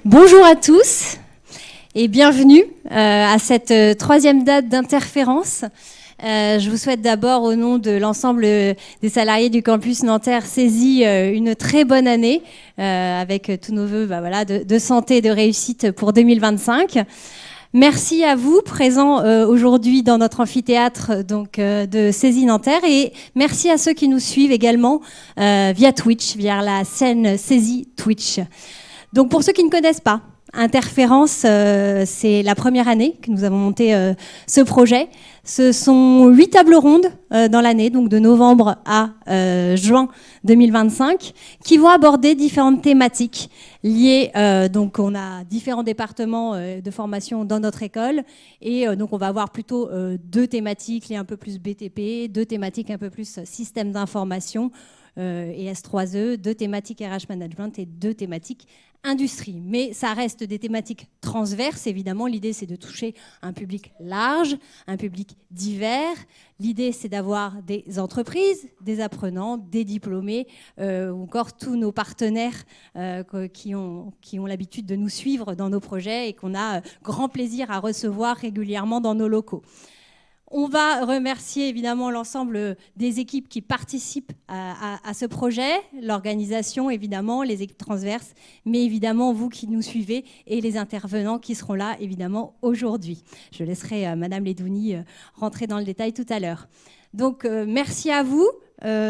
Bonjour à tous et bienvenue à cette troisième date d'interférence. Je vous souhaite d'abord, au nom de l'ensemble des salariés du campus Nanterre CESI, une très bonne année avec tous nos vœux de santé et de réussite pour 2025. Merci à vous, présents aujourd'hui dans notre amphithéâtre de CESI Nanterre, et merci à ceux qui nous suivent également via Twitch, via la chaîne CESI Twitch. Donc pour ceux qui ne connaissent pas, Interférence, c'est la première année que nous avons monté ce projet. Ce sont 8 tables rondes dans l'année, donc de novembre à juin 2025, qui vont aborder différentes thématiques liées. Donc on a différents départements de formation dans notre école, et donc on va avoir plutôt 2 thématiques liées un peu plus BTP, 2 thématiques un peu plus système d'information et S3E, 2 thématiques RH Management et 2 thématiques industrie. Mais ça reste des thématiques transverses, évidemment. L'idée, c'est de toucher un public large, un public divers. L'idée, c'est d'avoir des entreprises, des apprenants, des diplômés, ou encore tous nos partenaires qui ont l'habitude de nous suivre dans nos projets et qu'on a grand plaisir à recevoir régulièrement dans nos locaux. On va remercier évidemment l'ensemble des équipes qui participent à ce projet, l'organisation évidemment, les équipes transverses, mais évidemment vous qui nous suivez et les intervenants qui seront là évidemment aujourd'hui. Je laisserai Madame Ledouni rentrer dans le détail tout à l'heure. Donc merci à vous.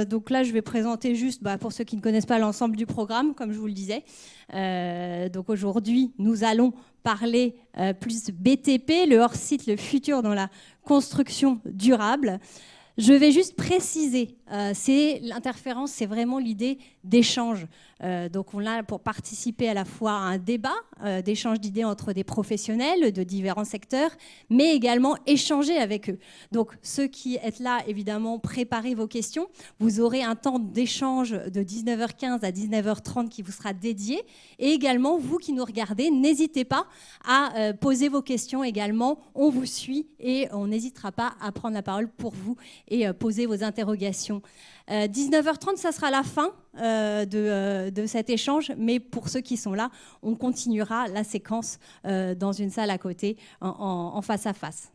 Donc là, je vais présenter juste, pour ceux qui ne connaissent pas l'ensemble du programme, comme je vous le disais. Donc aujourd'hui, nous allons parler plus BTP, le hors-site, le futur dans la construction durable. Je vais juste préciser, l'interférence, c'est vraiment l'idée d'échange. Donc on l'a pour participer à la fois à un débat, d'échange d'idées entre des professionnels de différents secteurs, mais également échanger avec eux. Donc ceux qui êtes là, évidemment, préparez vos questions. Vous aurez un temps d'échange de 19h15 à 19h30 qui vous sera dédié. Et également, vous qui nous regardez, n'hésitez pas à poser vos questions également. On vous suit et on n'hésitera pas à prendre la parole pour vous et poser vos interrogations. 19h30, ça sera la fin de cet échange, mais pour ceux qui sont là, on continuera la séquence dans une salle à côté, en face à face.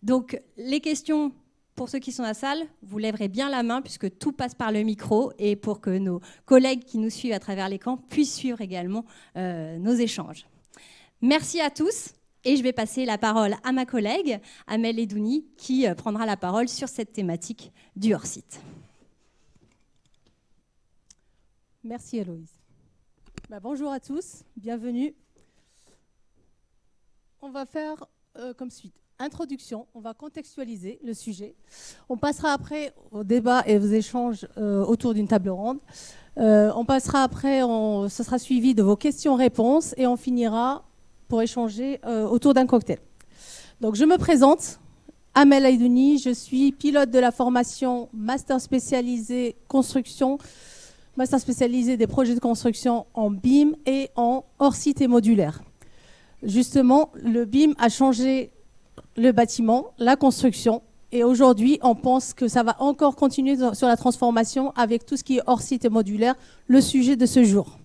Donc, les questions, pour ceux qui sont à la salle, vous lèverez bien la main puisque tout passe par le micro et pour que nos collègues qui nous suivent à travers l'écran puissent suivre également nos échanges. Merci à tous. Et je vais passer la parole à ma collègue, Amel Ledouni, qui prendra la parole sur cette thématique du hors-site. Merci Héloïse. Bonjour à tous, bienvenue. On va faire comme suite. Introduction, on va contextualiser le sujet. On passera après au débat et aux échanges autour d'une table ronde. On passera après, ce sera suivi de vos questions-réponses et on finira pour échanger autour d'un cocktail. Donc je me présente, Amel Ledouni, je suis pilote de la formation master spécialisé construction, master spécialisé des projets de construction en BIM et en hors-site et modulaire. Justement, le BIM a changé le bâtiment, la construction, et aujourd'hui, on pense que ça va encore continuer sur la transformation avec tout ce qui est hors-site et modulaire, le sujet de ce jour.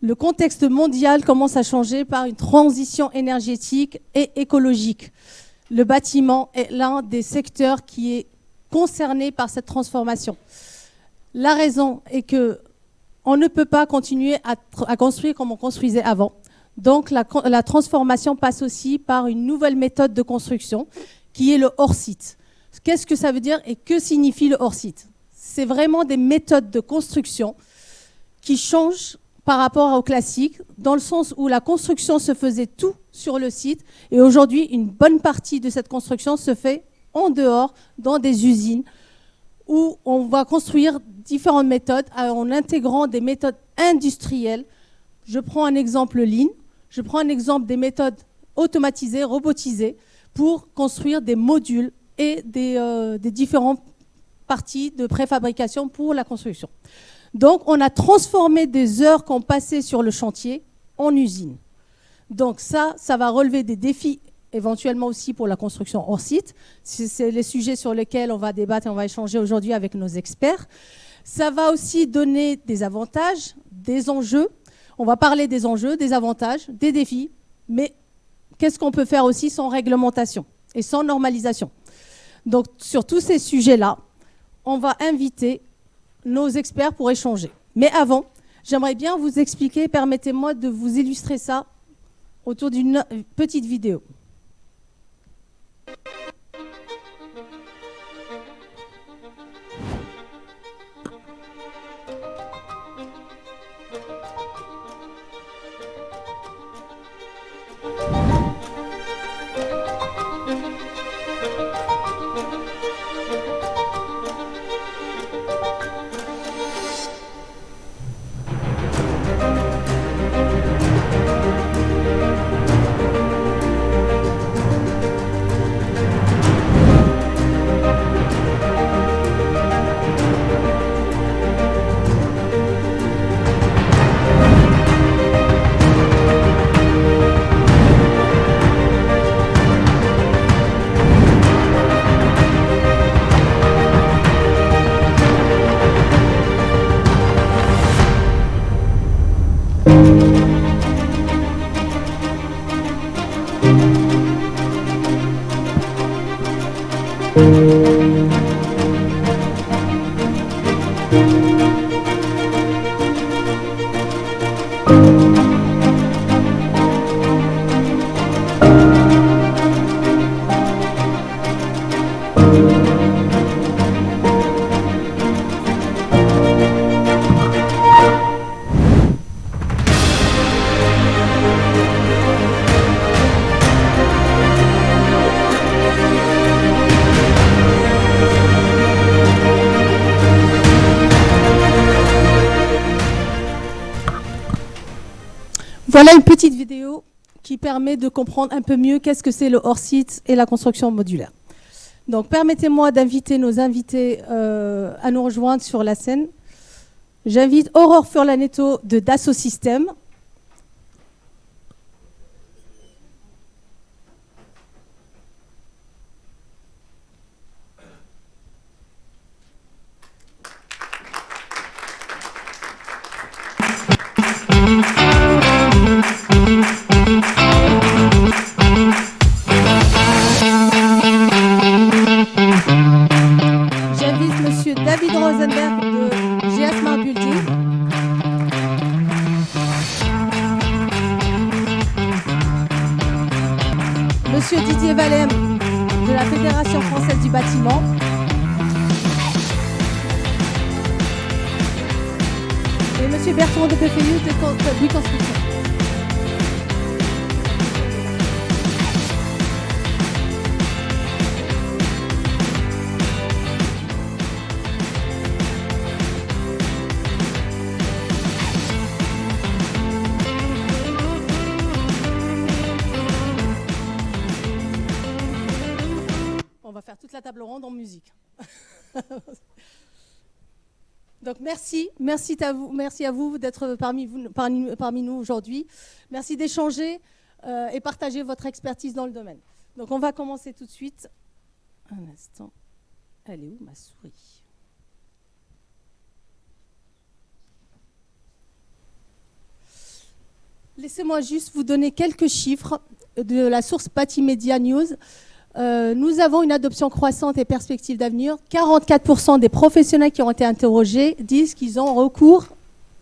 Le contexte mondial commence à changer par une transition énergétique et écologique. Le bâtiment est l'un des secteurs qui est concerné par cette transformation. La raison est qu'on ne peut pas continuer à construire comme on construisait avant. Donc la transformation passe aussi par une nouvelle méthode de construction qui est le hors-site. Qu'est-ce que ça veut dire et que signifie le hors-site? C'est vraiment des méthodes de construction qui changent par rapport au classique, dans le sens où la construction se faisait tout sur le site et aujourd'hui, une bonne partie de cette construction se fait en dehors, dans des usines, où on va construire différentes méthodes en intégrant des méthodes industrielles. Je prends un exemple Lean, je prends un exemple des méthodes automatisées, robotisées, pour construire des modules et des différentes parties de préfabrication pour la construction. Donc, on a transformé des heures qu'on passait sur le chantier en usine. Donc ça va relever des défis éventuellement aussi pour la construction hors site. C'est les sujets sur lesquels on va débattre et on va échanger aujourd'hui avec nos experts. Ça va aussi donner des avantages, des enjeux. On va parler des enjeux, des avantages, des défis, mais qu'est-ce qu'on peut faire aussi sans réglementation et sans normalisation. Donc, sur tous ces sujets-là, on va inviter nos experts pour échanger. Mais avant, j'aimerais bien vous expliquer, permettez-moi de vous illustrer ça autour d'une petite vidéo. Voilà une petite vidéo qui permet de comprendre un peu mieux qu'est-ce que c'est le hors-site et la construction modulaire. Donc, permettez-moi d'inviter nos invités à nous rejoindre sur la scène. J'invite Aurore Furlanetto de Dassault Systèmes. J'invite Monsieur David Rosenberg de GS Smart Building. Monsieur Didier Valem de la Fédération française du bâtiment. Et Monsieur Bertrand de PPU de Bouygues Construction. On va faire toute la table ronde en musique. Donc merci à vous d'être parmi nous aujourd'hui. Merci d'échanger et partager votre expertise dans le domaine. Donc on va commencer tout de suite. Un instant. Elle est où ma souris ? Laissez-moi juste vous donner quelques chiffres de la source Batimedia News. Nous avons une adoption croissante et perspective d'avenir. 44% des professionnels qui ont été interrogés disent qu'ils ont recours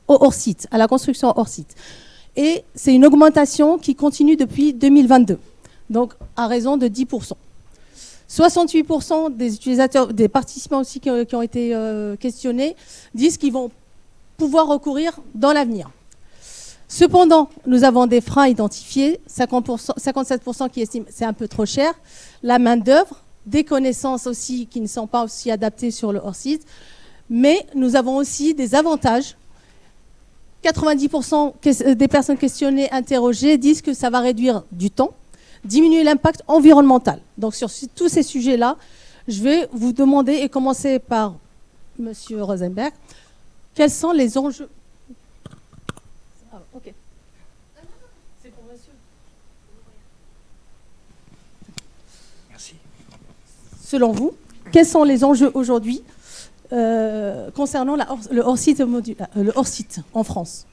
au hors-site, à la construction hors-site. Et c'est une augmentation qui continue depuis 2022, donc à raison de 10%. 68% des utilisateurs, des participants aussi qui ont été questionnés, disent qu'ils vont pouvoir recourir dans l'avenir. Cependant, nous avons des freins identifiés, 57% qui estiment que c'est un peu trop cher, la main-d'œuvre, des connaissances aussi qui ne sont pas aussi adaptées sur le hors-site, mais nous avons aussi des avantages. 90% des personnes questionnées, interrogées, disent que ça va réduire du temps, diminuer l'impact environnemental. Donc sur tous ces sujets-là, je vais vous demander, et commencer par M. Rosenberg, quels sont les enjeux. Ok. C'est pour monsieur. Merci. Selon vous, quels sont les enjeux aujourd'hui concernant le hors-site en France ?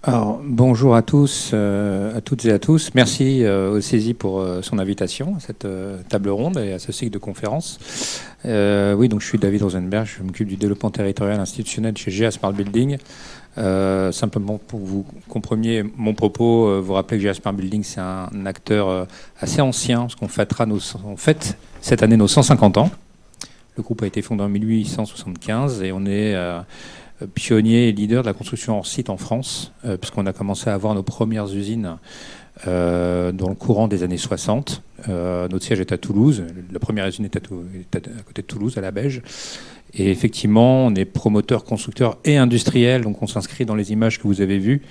Alors, bonjour à tous, à toutes et à tous. Merci au CESI pour son invitation à cette table ronde et à ce cycle de conférences. Oui, donc je suis David Rosenberg, je m'occupe du développement territorial institutionnel chez GA Smart Building. Simplement pour que vous compreniez mon propos, vous rappelez que GA Smart Building, c'est un acteur assez ancien, parce qu'on fête cette année nos 150 ans. Le groupe a été fondé en 1875 et on est pionnier et leader de la construction hors site en France, puisqu'on a commencé à avoir nos premières usines dans le courant des années 60. Notre siège est à Toulouse. La première usine est à côté de Toulouse, à la Beige. Et effectivement, on est promoteur, constructeur et industriel. Donc on s'inscrit dans les images que vous avez vues,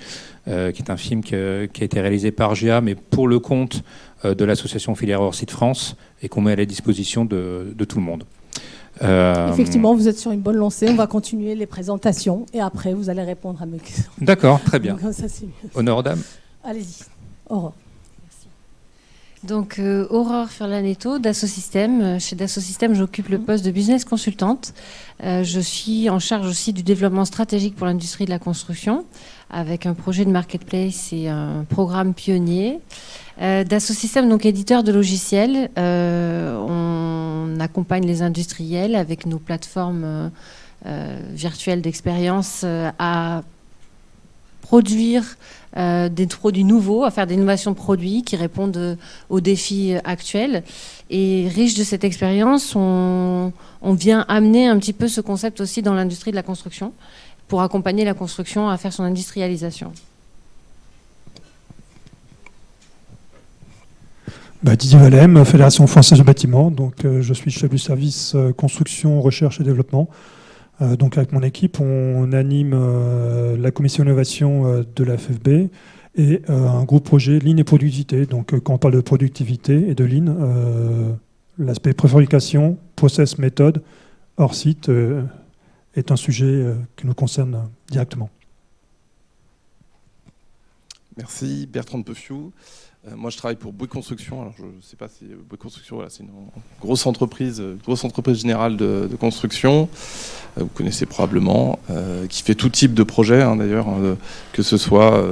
qui est un film qui a été réalisé par GA, mais pour le compte de l'association Filière Hors Site France, et qu'on met à la disposition de tout le monde. Effectivement, vous êtes sur une bonne lancée. On va continuer les présentations et après, vous allez répondre à mes questions. D'accord, très bien. Donc, ça, c'est mieux. Honneur aux dames. Allez-y, Aurore. Merci. Donc, Aurore Furlaneto, Dassault Systèmes. Chez Dassault Systèmes, j'occupe le poste de business consultante. Je suis en charge aussi du développement stratégique pour l'industrie de la construction, avec un projet de marketplace et un programme pionnier. Dassault Systèmes, donc éditeur de logiciels, on accompagne les industriels avec nos plateformes virtuelles d'expérience à produire des produits nouveaux, à faire des innovations de produits qui répondent aux défis actuels. Et riche de cette expérience, on vient amener un petit peu ce concept aussi dans l'industrie de la construction pour accompagner la construction à faire son industrialisation. Didier Valem, Fédération française du bâtiment. Donc, je suis chef du service construction, recherche et développement. Donc, avec mon équipe, on anime la commission innovation de la FFB et un groupe projet Lean et productivité. Donc, quand on parle de productivité et de Lean, l'aspect préfabrication, process, méthode, hors site est un sujet qui nous concerne directement. Merci, Bertrand de Peuffiou. Moi, je travaille pour Bouygues Construction. Alors, je ne sais pas si Bouygues Construction, voilà, c'est une grosse entreprise générale de construction. Vous connaissez probablement, qui fait tout type de projets, hein, d'ailleurs, que ce soit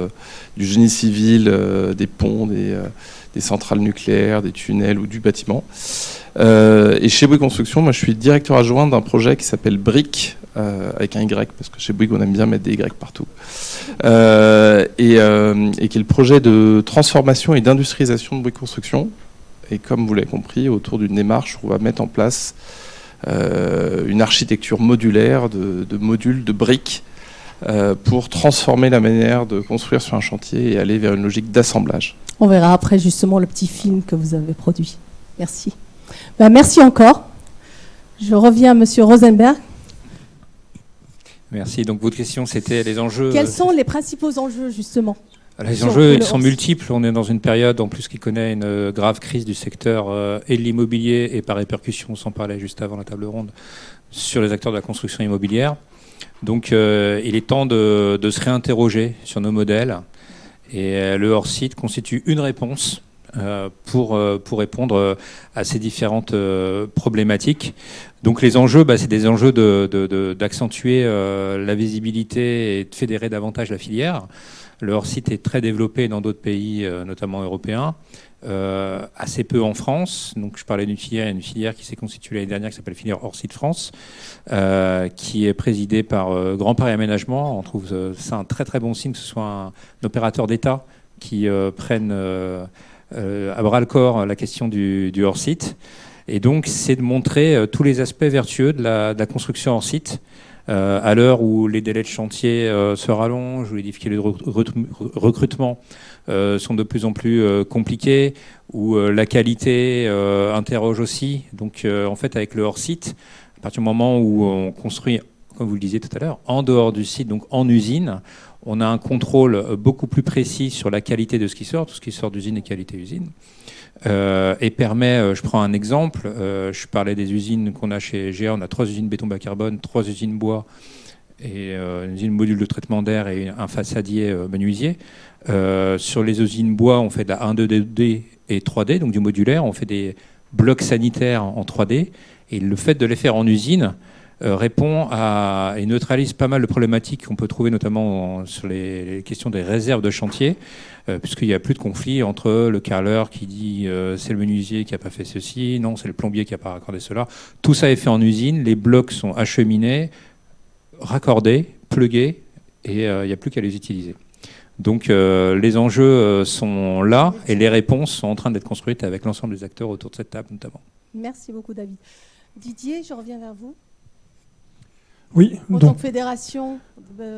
du génie civil, des ponts, des centrales nucléaires, des tunnels ou du bâtiment. Et chez Bouygues Construction, moi, je suis directeur adjoint d'un projet qui s'appelle BRIC, avec un Y, parce que chez Bouygues, on aime bien mettre des Y partout. Et qui est le projet de transformation et d'industrialisation de Bouygues Construction. Et comme vous l'avez compris, autour d'une démarche où on va mettre en place une architecture modulaire de modules, de briques, pour transformer la manière de construire sur un chantier et aller vers une logique d'assemblage. On verra après justement le petit film que vous avez produit. Merci. Merci encore. Je reviens à Monsieur Rosenberg. Merci. Donc votre question, c'était les enjeux. Quels sont les principaux enjeux, justement ? Les enjeux, ils sont multiples. On est dans une période, en plus, qui connaît une grave crise du secteur et de l'immobilier, et par répercussion, on s'en parlait juste avant la table ronde, sur les acteurs de la construction immobilière. Donc, il est temps de se réinterroger sur nos modèles. Et le hors-site constitue une réponse pour répondre à ces différentes problématiques. Donc les enjeux, c'est des enjeux d'accentuer la visibilité et de fédérer davantage la filière. Le hors-site est très développé dans d'autres pays, notamment européens, assez peu en France. Donc je parlais d'une filière qui s'est constituée l'année dernière, qui s'appelle Filière Hors-Site France, qui est présidée par Grand Paris Aménagement. On trouve ça un très très bon signe que ce soit un opérateur d'État qui prenne à bras-le-corps la question du hors-site. Et donc c'est de montrer tous les aspects vertueux de la construction hors-site. À l'heure où les délais de chantier se rallongent, où les difficultés de recrutement sont de plus en plus compliquées, où la qualité interroge aussi. Donc en fait, avec le hors-site, à partir du moment où on construit, comme vous le disiez tout à l'heure, en dehors du site, donc en usine, on a un contrôle beaucoup plus précis sur la qualité de ce qui sort. Tout ce qui sort d'usine est qualité usine. Et permet, je prends un exemple, je parlais des usines qu'on a chez GA, on a 3 usines béton bas carbone, 3 usines bois et une usine module de traitement d'air et un façadier menuisier. Sur les usines bois, on fait de la 1D, 2D et 3D, donc du modulaire, on fait des blocs sanitaires en 3D, et le fait de les faire en usine répond et neutralise pas mal de problématiques qu'on peut trouver notamment sur les questions des réserves de chantier, puisqu'il n'y a plus de conflit entre le carreleur qui dit c'est le menuisier qui n'a pas fait ceci, non c'est le plombier qui n'a pas raccordé cela. Tout ça est fait en usine, les blocs sont acheminés, raccordés, plugués, et il n'y a plus qu'à les utiliser. Donc les enjeux sont là et les réponses sont en train d'être construites avec l'ensemble des acteurs autour de cette table notamment. Merci beaucoup David. Didier, je reviens vers vous. Oui, En tant que fédération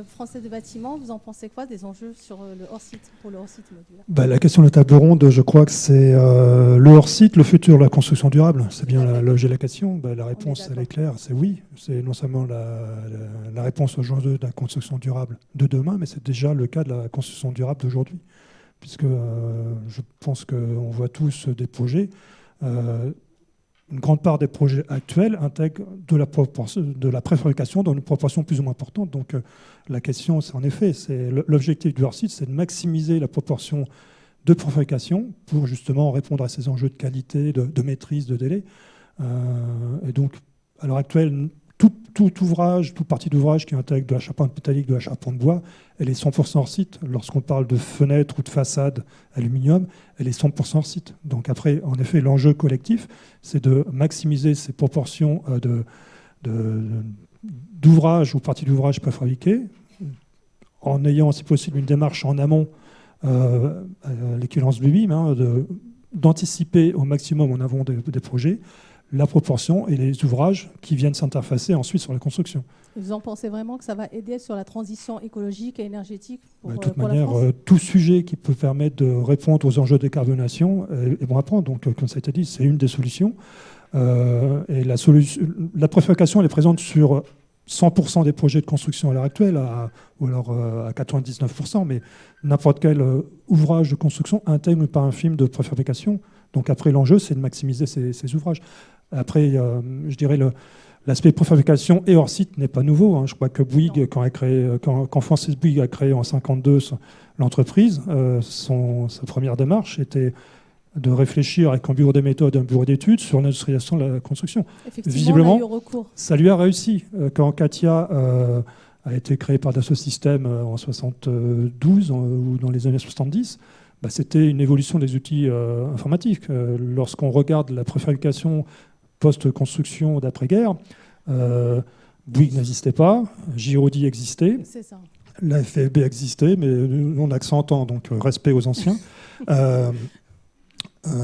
française de bâtiment, vous en pensez quoi des enjeux sur le hors-site, pour le hors-site modulaire ? La question de la table ronde, je crois que c'est le hors-site, le futur de la construction durable. C'est bien l'objet de la question. La réponse, elle est claire, c'est oui. C'est non seulement la réponse aux enjeux de la construction durable de demain, mais c'est déjà le cas de la construction durable d'aujourd'hui. Puisque je pense qu'on voit tous des projets. Une grande part des projets actuels intègrent de la préfabrication dans une proportion plus ou moins importante. Donc la question, c'est en effet, l'objectif du hors-site, c'est de maximiser la proportion de préfabrication pour justement répondre à ces enjeux de qualité, de maîtrise, de délai. Et donc, à l'heure actuelle, tout ouvrage, toute partie d'ouvrage qui intègre de la charpente métallique, de la charpente bois, elle est 100% hors site. Lorsqu'on parle de fenêtres ou de façades aluminium, elle est 100% hors site. Donc après, en effet, l'enjeu collectif, c'est de maximiser ces proportions d'ouvrages ou parties d'ouvrages préfabriqués, en ayant, si possible, une démarche en amont, l'équivalence du BIM, d'anticiper au maximum en avant des projets la proportion et les ouvrages qui viennent s'interfacer ensuite sur la construction. Vous en pensez vraiment que ça va aider sur la transition écologique et énergétique pour, de toute pour manière, la France ? tout sujet qui peut permettre de répondre aux enjeux de décarbonation est bon à prendre. Donc, comme ça a été dit, c'est une des solutions. Et la préfabrication, elle est présente sur 100% des projets de construction à l'heure actuelle, ou alors à 99%, mais n'importe quel ouvrage de construction intègre par un film de préfabrication. Donc après, l'enjeu, c'est de maximiser ces ouvrages. Après, je dirais, l'aspect préfabrication et hors-site n'est pas nouveau. Je crois que Bouygues, quand Francis Bouygues a créé en 1952 l'entreprise, sa première démarche était de réfléchir avec un bureau des méthodes, un bureau d'études sur l'industrialisation de la construction. Visiblement, on a eu recours. Ça lui a réussi. Quand Katia a été créée par Dassault Systèmes en 1972 ou dans les années 70, c'était une évolution des outils informatiques. Lorsqu'on regarde la préfabrication post-construction d'après-guerre, Bouygues n'existait pas, Giraudy existait, la FFB existait, mais on a que 100 ans, donc respect aux anciens.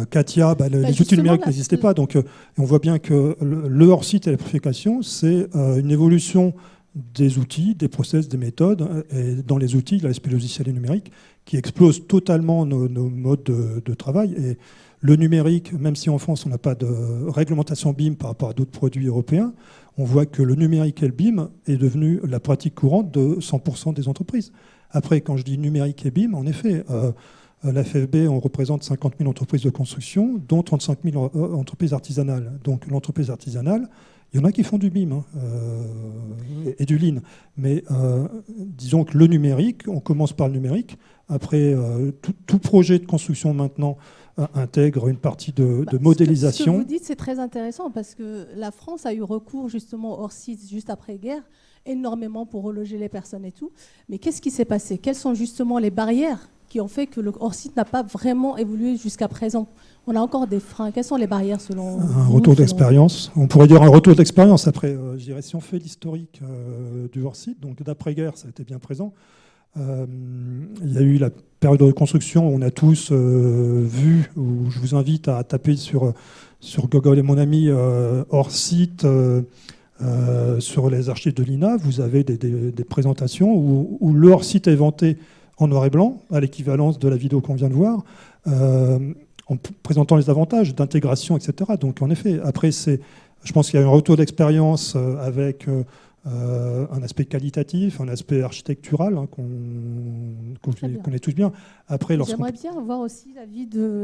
Katia, les outils numériques n'existaient pas. Donc, on voit bien que le hors-site et la préfabrication, c'est une évolution des outils, des process, des méthodes, et dans les outils, l'aspect logiciel et numérique, qui explose totalement nos modes de travail. Et le numérique, même si en France, on n'a pas de réglementation BIM par rapport à d'autres produits européens, on voit que le numérique et le BIM est devenu la pratique courante de 100% des entreprises. Après, quand je dis numérique et BIM, en effet, la FFB, on représente 50 000 entreprises de construction, dont 35 000 entreprises artisanales. Donc l'entreprise artisanale, il y en a qui font du BIM et du Lean. Mais disons que le numérique, on commence par le numérique. Après, tout projet de construction maintenant intègre une partie de modélisation. Ce que vous dites, c'est très intéressant parce que la France a eu recours justement hors site juste après-guerre, énormément pour reloger les personnes et tout. Mais qu'est-ce qui s'est passé ? Quelles sont justement les barrières qui ont fait que le hors-site n'a pas vraiment évolué jusqu'à présent? On a encore des freins. Quelles sont les barrières selon vous? Un retour d'expérience. On pourrait dire un retour d'expérience. Après, je dirais, si on fait l'historique du hors-site, donc d'après-guerre, ça a été bien présent. Il y a eu la période de reconstruction, on a tous vu, où je vous invite à taper sur Google et mon ami hors-site, sur les archives de l'INA, vous avez des présentations où le hors-site est vanté en noir et blanc, à l'équivalence de la vidéo qu'on vient de voir, en présentant les avantages d'intégration, etc. Donc en effet, après, je pense qu'il y a un retour d'expérience avec un aspect qualitatif, un aspect architectural qu'on connaît tous bien. J'aimerais bien voir aussi l'avis de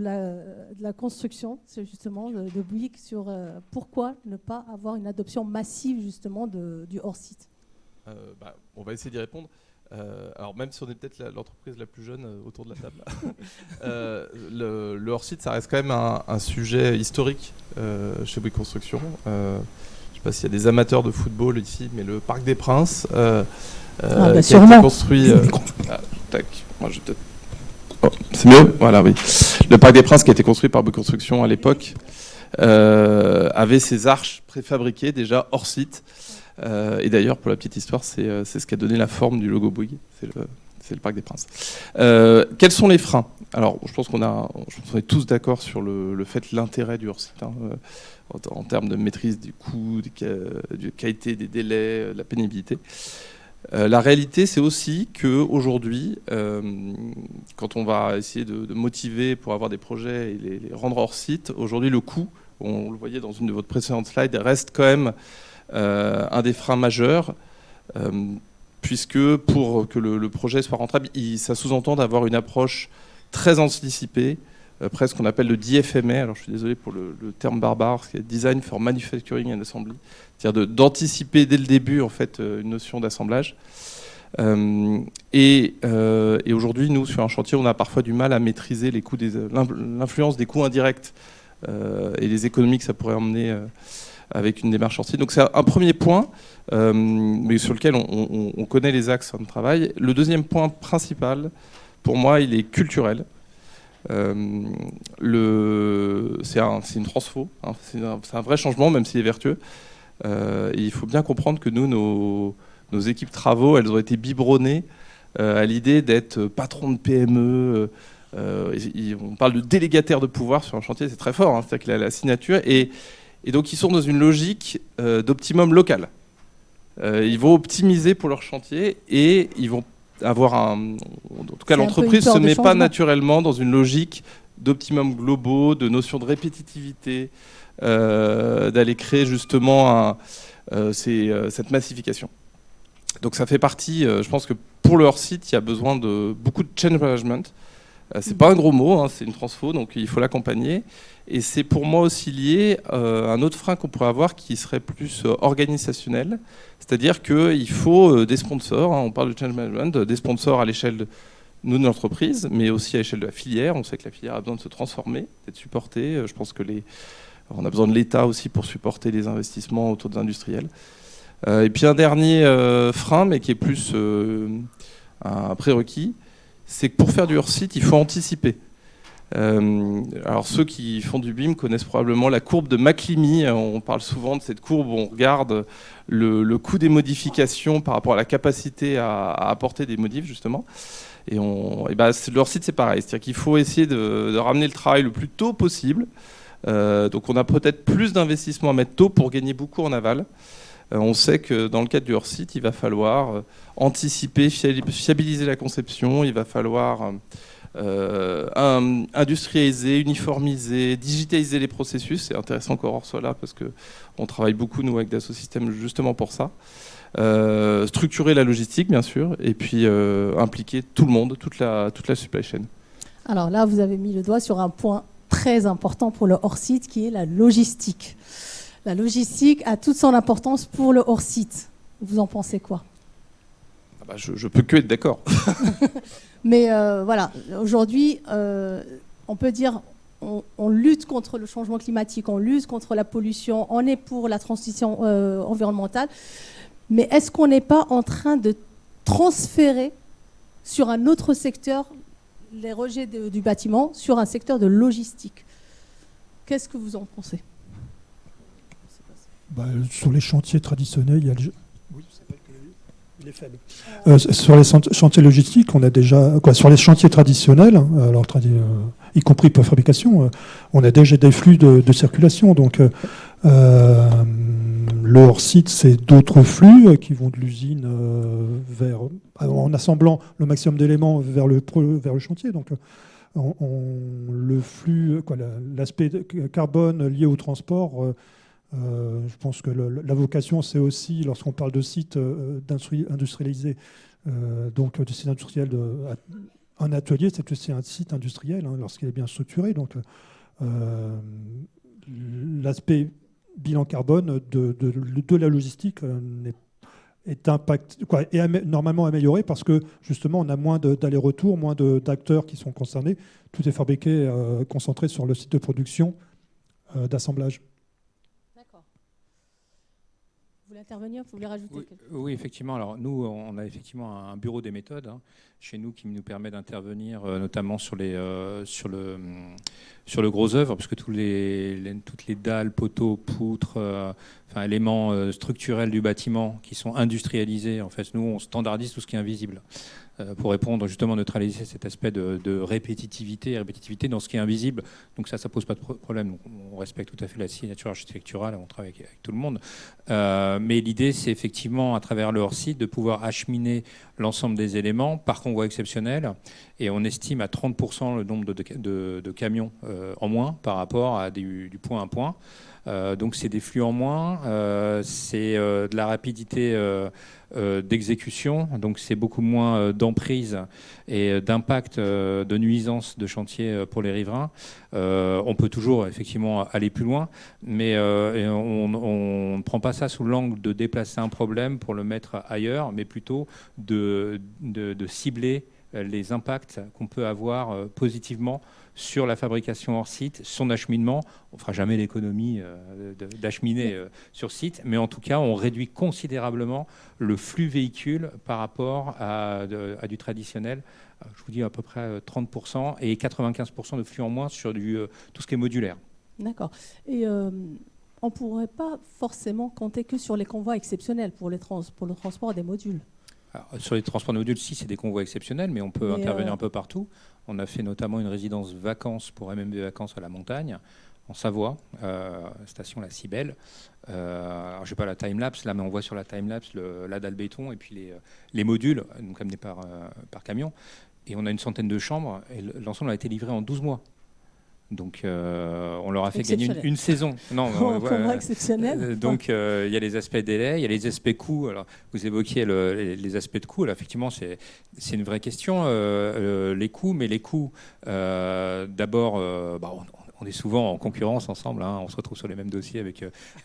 la construction, justement, de Bouygues sur pourquoi ne pas avoir une adoption massive justement du hors-site. On va essayer d'y répondre. Alors même si on est peut-être l'entreprise la plus jeune autour de la table, le hors-site, ça reste quand même un sujet historique chez Bouygues Construction. Je ne sais pas s'il y a des amateurs de football ici, mais le Parc des Princes, qui bah, a sûrement. été construit... tac, moi je peut-être... Oh, c'est mieux. Voilà, oui. Le Parc des Princes qui a été construit par Bouygues Construction à l'époque avait ses arches préfabriquées déjà hors site. Et d'ailleurs, pour la petite histoire, c'est ce qui a donné la forme du logo Bouygues. C'est le Parc des Princes. Quels sont les freins? Alors, je pense qu'on est tous d'accord sur le fait, l'intérêt du hors-site, hein, en termes de maîtrise du coût, de qualité des délais, de la pénibilité. La réalité, c'est aussi qu'aujourd'hui, quand on va essayer de motiver pour avoir des projets et les rendre hors site, aujourd'hui, le coût, on le voyait dans une de votre précédentes slides, reste quand même un des freins majeurs, puisque pour que le projet soit rentable, ça sous-entend d'avoir une approche très anticipée, presque qu'on appelle le DFMA. Alors je suis désolé pour le terme barbare, c'est Design for Manufacturing and Assembly, c'est-à-dire d'anticiper dès le début en fait une notion d'assemblage. Et aujourd'hui, nous sur un chantier, on a parfois du mal à maîtriser les coûts, l'influence des coûts indirects et les économies que ça pourrait emmener avec une démarche hors site. Donc c'est un premier point, mais sur lequel on connaît les axes de travail. Le deuxième point principal, pour moi, il est culturel. C'est une transfo, hein, c'est un vrai changement, même s'il est vertueux. Et il faut bien comprendre que nous, nos équipes travaux, elles ont été biberonnées à l'idée d'être patron de PME. On parle de délégataire de pouvoir sur un chantier, c'est très fort, hein, c'est-à-dire qu'il a la signature. Et donc, ils sont dans une logique d'optimum local. Ils vont optimiser pour leur chantier et ils vont avoir en tout cas, l'entreprise ne se met pas naturellement dans une logique d'optimum globaux, de notion de répétitivité, d'aller créer justement cette massification. Donc, ça fait partie, je pense que pour le hors-site, il y a besoin de beaucoup de change management. C'est pas un gros mot, hein, c'est une transfo, donc il faut l'accompagner. Et c'est pour moi aussi lié à un autre frein qu'on pourrait avoir qui serait plus organisationnel. C'est-à-dire qu'il faut des sponsors, hein, on parle de change management, des sponsors à l'échelle de l'entreprise, mais aussi à l'échelle de la filière. On sait que la filière a besoin de se transformer, d'être supportée. Je pense on a besoin de l'État aussi pour supporter les investissements autour des industriels. Et puis un dernier frein, mais qui est plus un prérequis, c'est que pour faire du hors-site, il faut anticiper. Alors ceux qui font du BIM connaissent probablement la courbe de MacLimy. On parle souvent de cette courbe où on regarde le coût des modifications par rapport à la capacité à apporter des modifs, justement. Et le hors-site, c'est pareil. C'est-à-dire qu'il faut essayer de ramener le travail le plus tôt possible. Donc on a peut-être plus d'investissements à mettre tôt pour gagner beaucoup en aval. On sait que dans le cadre du hors-site, il va falloir anticiper, fiabiliser la conception, il va falloir industrialiser, uniformiser, digitaliser les processus. C'est intéressant qu'Aurore soit là parce qu'on travaille beaucoup, nous, avec Dassault Systèmes, justement pour ça. Structurer la logistique, bien sûr, et puis impliquer tout le monde, toute la supply chain. Alors là, vous avez mis le doigt sur un point très important pour le hors-site, qui est la logistique. La logistique a toute son importance pour le hors-site. Vous en pensez quoi? Je peux que être d'accord. Mais voilà, aujourd'hui, on peut dire on lutte contre le changement climatique, on lutte contre la pollution, on est pour la transition environnementale. Mais est-ce qu'on n'est pas en train de transférer sur un autre secteur les rejets du bâtiment, sur un secteur de logistique? Qu'est-ce que vous en pensez? Sur les chantiers traditionnels, il y a le... Oui, c'est vrai qu'il est faible. Sur les chantiers logistiques, on a déjà... sur les chantiers traditionnels, y compris pour fabrication, on a déjà des flux de circulation. Donc, le hors-site, c'est d'autres flux qui vont de l'usine en assemblant le maximum d'éléments vers le chantier. Donc, le flux, l'aspect carbone lié au transport... je pense que la vocation, c'est aussi, lorsqu'on parle de sites industrialisés, donc de sites industriels, un atelier, c'est aussi un site industriel, hein, lorsqu'il est bien structuré. Donc, l'aspect bilan carbone de la logistique est normalement amélioré parce que, justement, on a moins d'allers-retours, moins d'acteurs qui sont concernés. Tout est fabriqué, concentré sur le site de production d'assemblage. Vous voulez intervenir? Vous voulez rajouter Oui, quelque chose? oui, effectivement. Alors nous, on a effectivement un bureau des méthodes chez nous qui nous permet d'intervenir notamment sur le gros œuvre, parce que toutes les dalles, poteaux, poutres, éléments structurels du bâtiment qui sont industrialisés. En fait, nous, on standardise tout ce qui est invisible pour répondre justement, neutraliser cet aspect de répétitivité dans ce qui est invisible. Donc ça pose pas de problème. Donc, on respecte tout à fait la signature architecturale, on travaille avec tout le monde. Mais l'idée, c'est effectivement, à travers le hors-site, de pouvoir acheminer l'ensemble des éléments par convoi exceptionnel. Et on estime à 30% le nombre de camions en moins par rapport à du point à point. Donc c'est des flux en moins, c'est de la rapidité d'exécution, donc c'est beaucoup moins d'emprise et d'impact de nuisance de chantier pour les riverains. On peut toujours effectivement aller plus loin, mais on ne prend pas ça sous l'angle de déplacer un problème pour le mettre ailleurs, mais plutôt de cibler les impacts qu'on peut avoir positivement sur la fabrication hors site, son acheminement. On ne fera jamais l'économie d'acheminer sur site, mais en tout cas, on réduit considérablement le flux véhicule par rapport à du traditionnel. Je vous dis à peu près 30% et 95% de flux en moins sur tout ce qui est modulaire. D'accord. Et on ne pourrait pas forcément compter que sur les convois exceptionnels pour le transport des modules. Alors, sur les transports de modules, si, c'est des convois exceptionnels, mais on peut intervenir un peu partout. On a fait notamment une résidence vacances pour MMB Vacances à la montagne, en Savoie, station La Cibelle. Alors, je n'ai pas la time-lapse, là, mais on voit sur la time-lapse la dalle béton et puis les modules, donc amenés par camion. Et on a une centaine de chambres, et l'ensemble a été livré en 12 mois. Donc, on leur a fait gagner une saison. Non, convoi exceptionnel. Donc, il y a les aspects délai, il y a les aspects coûts. Alors, vous évoquiez les aspects de coûts. Là, effectivement, c'est une vraie question, les coûts. Mais les coûts, d'abord, on est souvent en concurrence ensemble. On se retrouve sur les mêmes dossiers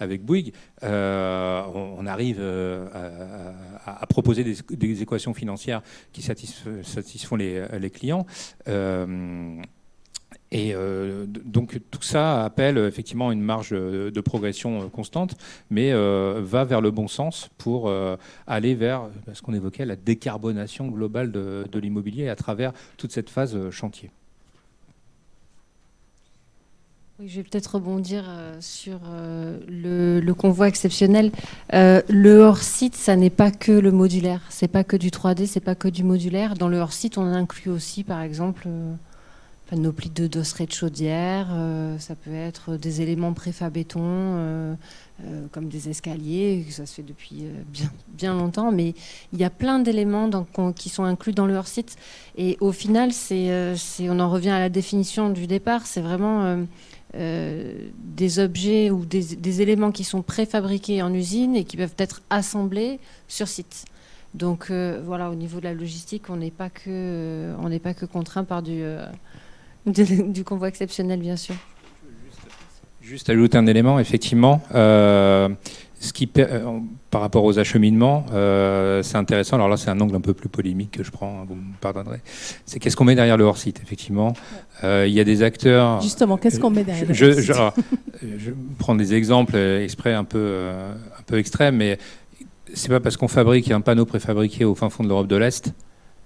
avec Bouygues. On arrive à proposer des équations financières qui satisfont les clients. Et donc tout ça appelle effectivement une marge de progression constante, mais va vers le bon sens pour aller vers ce qu'on évoquait, la décarbonation globale de l'immobilier à travers toute cette phase chantier. Oui, je vais peut-être rebondir sur le convoi exceptionnel. Le hors-site, ça n'est pas que le modulaire, c'est pas que du 3D, c'est pas que du modulaire. Dans le hors-site, on inclut aussi, par exemple, panoplie de dosseret de chaudière, ça peut être des éléments préfab béton, comme des escaliers, ça se fait depuis bien longtemps, mais il y a plein d'éléments qui sont inclus dans le hors-site. Et au final, on en revient à la définition du départ, c'est vraiment des objets ou des éléments qui sont préfabriqués en usine et qui peuvent être assemblés sur site. Donc voilà, au niveau de la logistique, on n'est pas que contraint par du convoi exceptionnel, bien sûr. Juste ajouter un élément, effectivement, par rapport aux acheminements, c'est intéressant. Alors là, c'est un angle un peu plus polémique que je prends, vous me pardonnerez. C'est qu'est-ce qu'on met derrière le hors-site, effectivement. Il y a des acteurs... Justement, qu'est-ce qu'on met derrière le hors-site ? Je prends des exemples exprès un peu extrêmes, mais c'est pas parce qu'on fabrique un panneau préfabriqué au fin fond de l'Europe de l'Est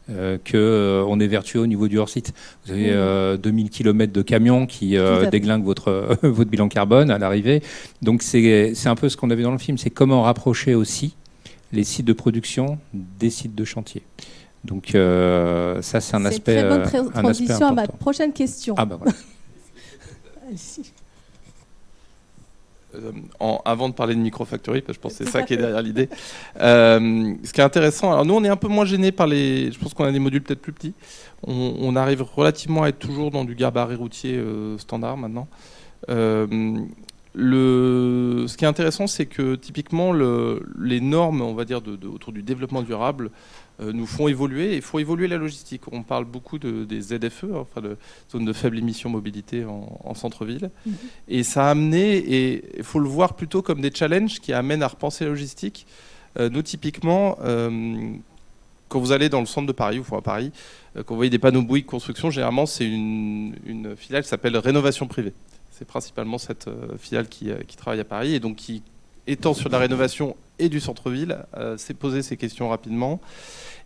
qu'on est vertueux au niveau du hors-site. Vous avez 2000 km de camions qui déglinguent votre bilan carbone à l'arrivée. Donc c'est un peu ce qu'on avait dans le film, c'est comment rapprocher aussi les sites de production des sites de chantier. Donc ça, c'est un aspect important. C'est une très bonne transition à ma prochaine question. Ah ben voilà. Allez-y. Avant de parler de Microfactory, parce que je pense que c'est ça qui est derrière l'idée. Ce qui est intéressant, alors nous on est un peu moins gênés par je pense qu'on a des modules peut-être plus petits. On arrive relativement à être toujours dans du gabarit routier standard maintenant. Ce qui est intéressant, c'est que typiquement les normes, on va dire, autour du développement durable nous font évoluer et font évoluer la logistique. On parle beaucoup des ZFE, enfin de zones de faible émission mobilité en centre-ville. Et ça a amené, et il faut le voir plutôt comme des challenges qui amènent à repenser la logistique. Nous, typiquement, quand vous allez dans le centre de Paris, ou à Paris, quand vous voyez des panneaux Bouygues Construction, généralement, c'est une filiale qui s'appelle Rénovation Privée. C'est principalement cette filiale qui travaille à Paris et donc qui étant sur la rénovation et du centre-ville, s'est posé ces questions rapidement.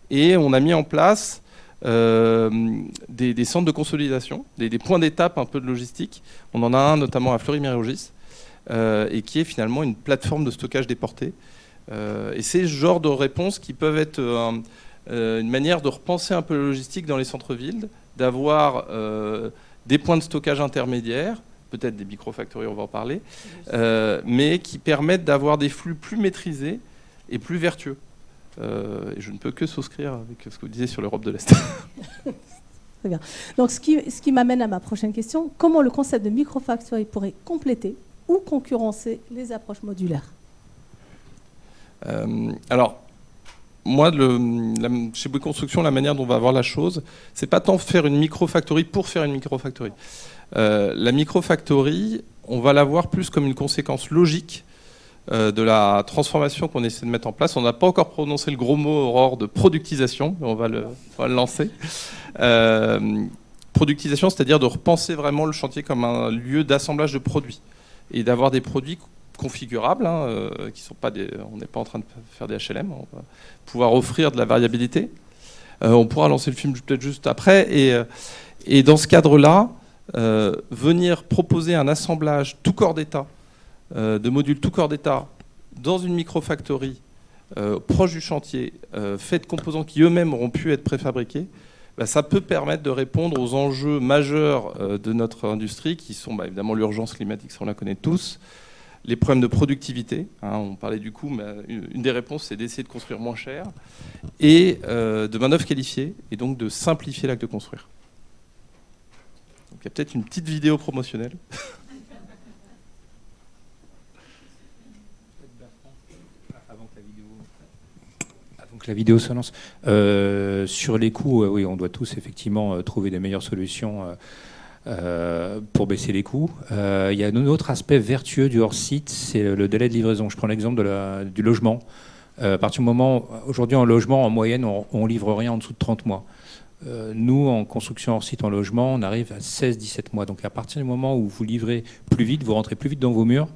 Et on a mis en place des centres de consolidation, des points d'étape un peu de logistique. On en a un notamment à Fleury-Mérogis, et qui est finalement une plateforme de stockage déporté. Et c'est ce genre de réponses qui peuvent être une manière de repenser un peu la logistique dans les centres-villes, d'avoir des points de stockage intermédiaires, peut-être des micro-factories, on va en parler, mais qui permettent d'avoir des flux plus maîtrisés et plus vertueux. Et je ne peux que souscrire avec ce que vous disiez sur l'Europe de l'Est. Très bien. Donc, ce qui m'amène à ma prochaine question. Comment le concept de micro-factory pourrait compléter ou concurrencer les approches modulaires ? Alors, moi, chez Bouygues Construction, la manière dont on va voir la chose, c'est pas tant faire une micro-factory pour faire une micro-factory. La micro-factory, on va la voir plus comme une conséquence logique de la transformation qu'on essaie de mettre en place. On n'a pas encore prononcé le gros mot, Aurore, de productisation, mais on va le lancer. Productisation, c'est-à-dire de repenser vraiment le chantier comme un lieu d'assemblage de produits et d'avoir des produits configurables, qui sont pas on n'est pas en train de faire des HLM, on va pouvoir offrir de la variabilité. On pourra lancer le film peut-être juste après. Et dans ce cadre-là, venir proposer un assemblage tout corps d'état, de modules tout corps d'état, dans une micro-factory proche du chantier, fait de composants qui eux-mêmes auront pu être préfabriqués, ça peut permettre de répondre aux enjeux majeurs de notre industrie, qui sont évidemment l'urgence climatique, ça on la connaît tous, les problèmes de productivité, on parlait du coût, mais une des réponses, c'est d'essayer de construire moins cher, et de main-d'œuvre qualifiée, et donc de simplifier l'acte de construire. Donc il y a peut-être une petite vidéo promotionnelle. Avant que la vidéo se lance. Sur les coûts, oui, on doit tous effectivement trouver des meilleures solutions pour baisser les coûts. Il y a un autre aspect vertueux du hors-site, c'est le délai de livraison. Je prends l'exemple du logement. À partir du moment, aujourd'hui en logement, en moyenne, on livre rien en dessous de 30 mois. Nous, en construction hors-site, en logement, on arrive à 16-17 mois. Donc à partir du moment où vous livrez plus vite, vous rentrez plus vite dans vos murs.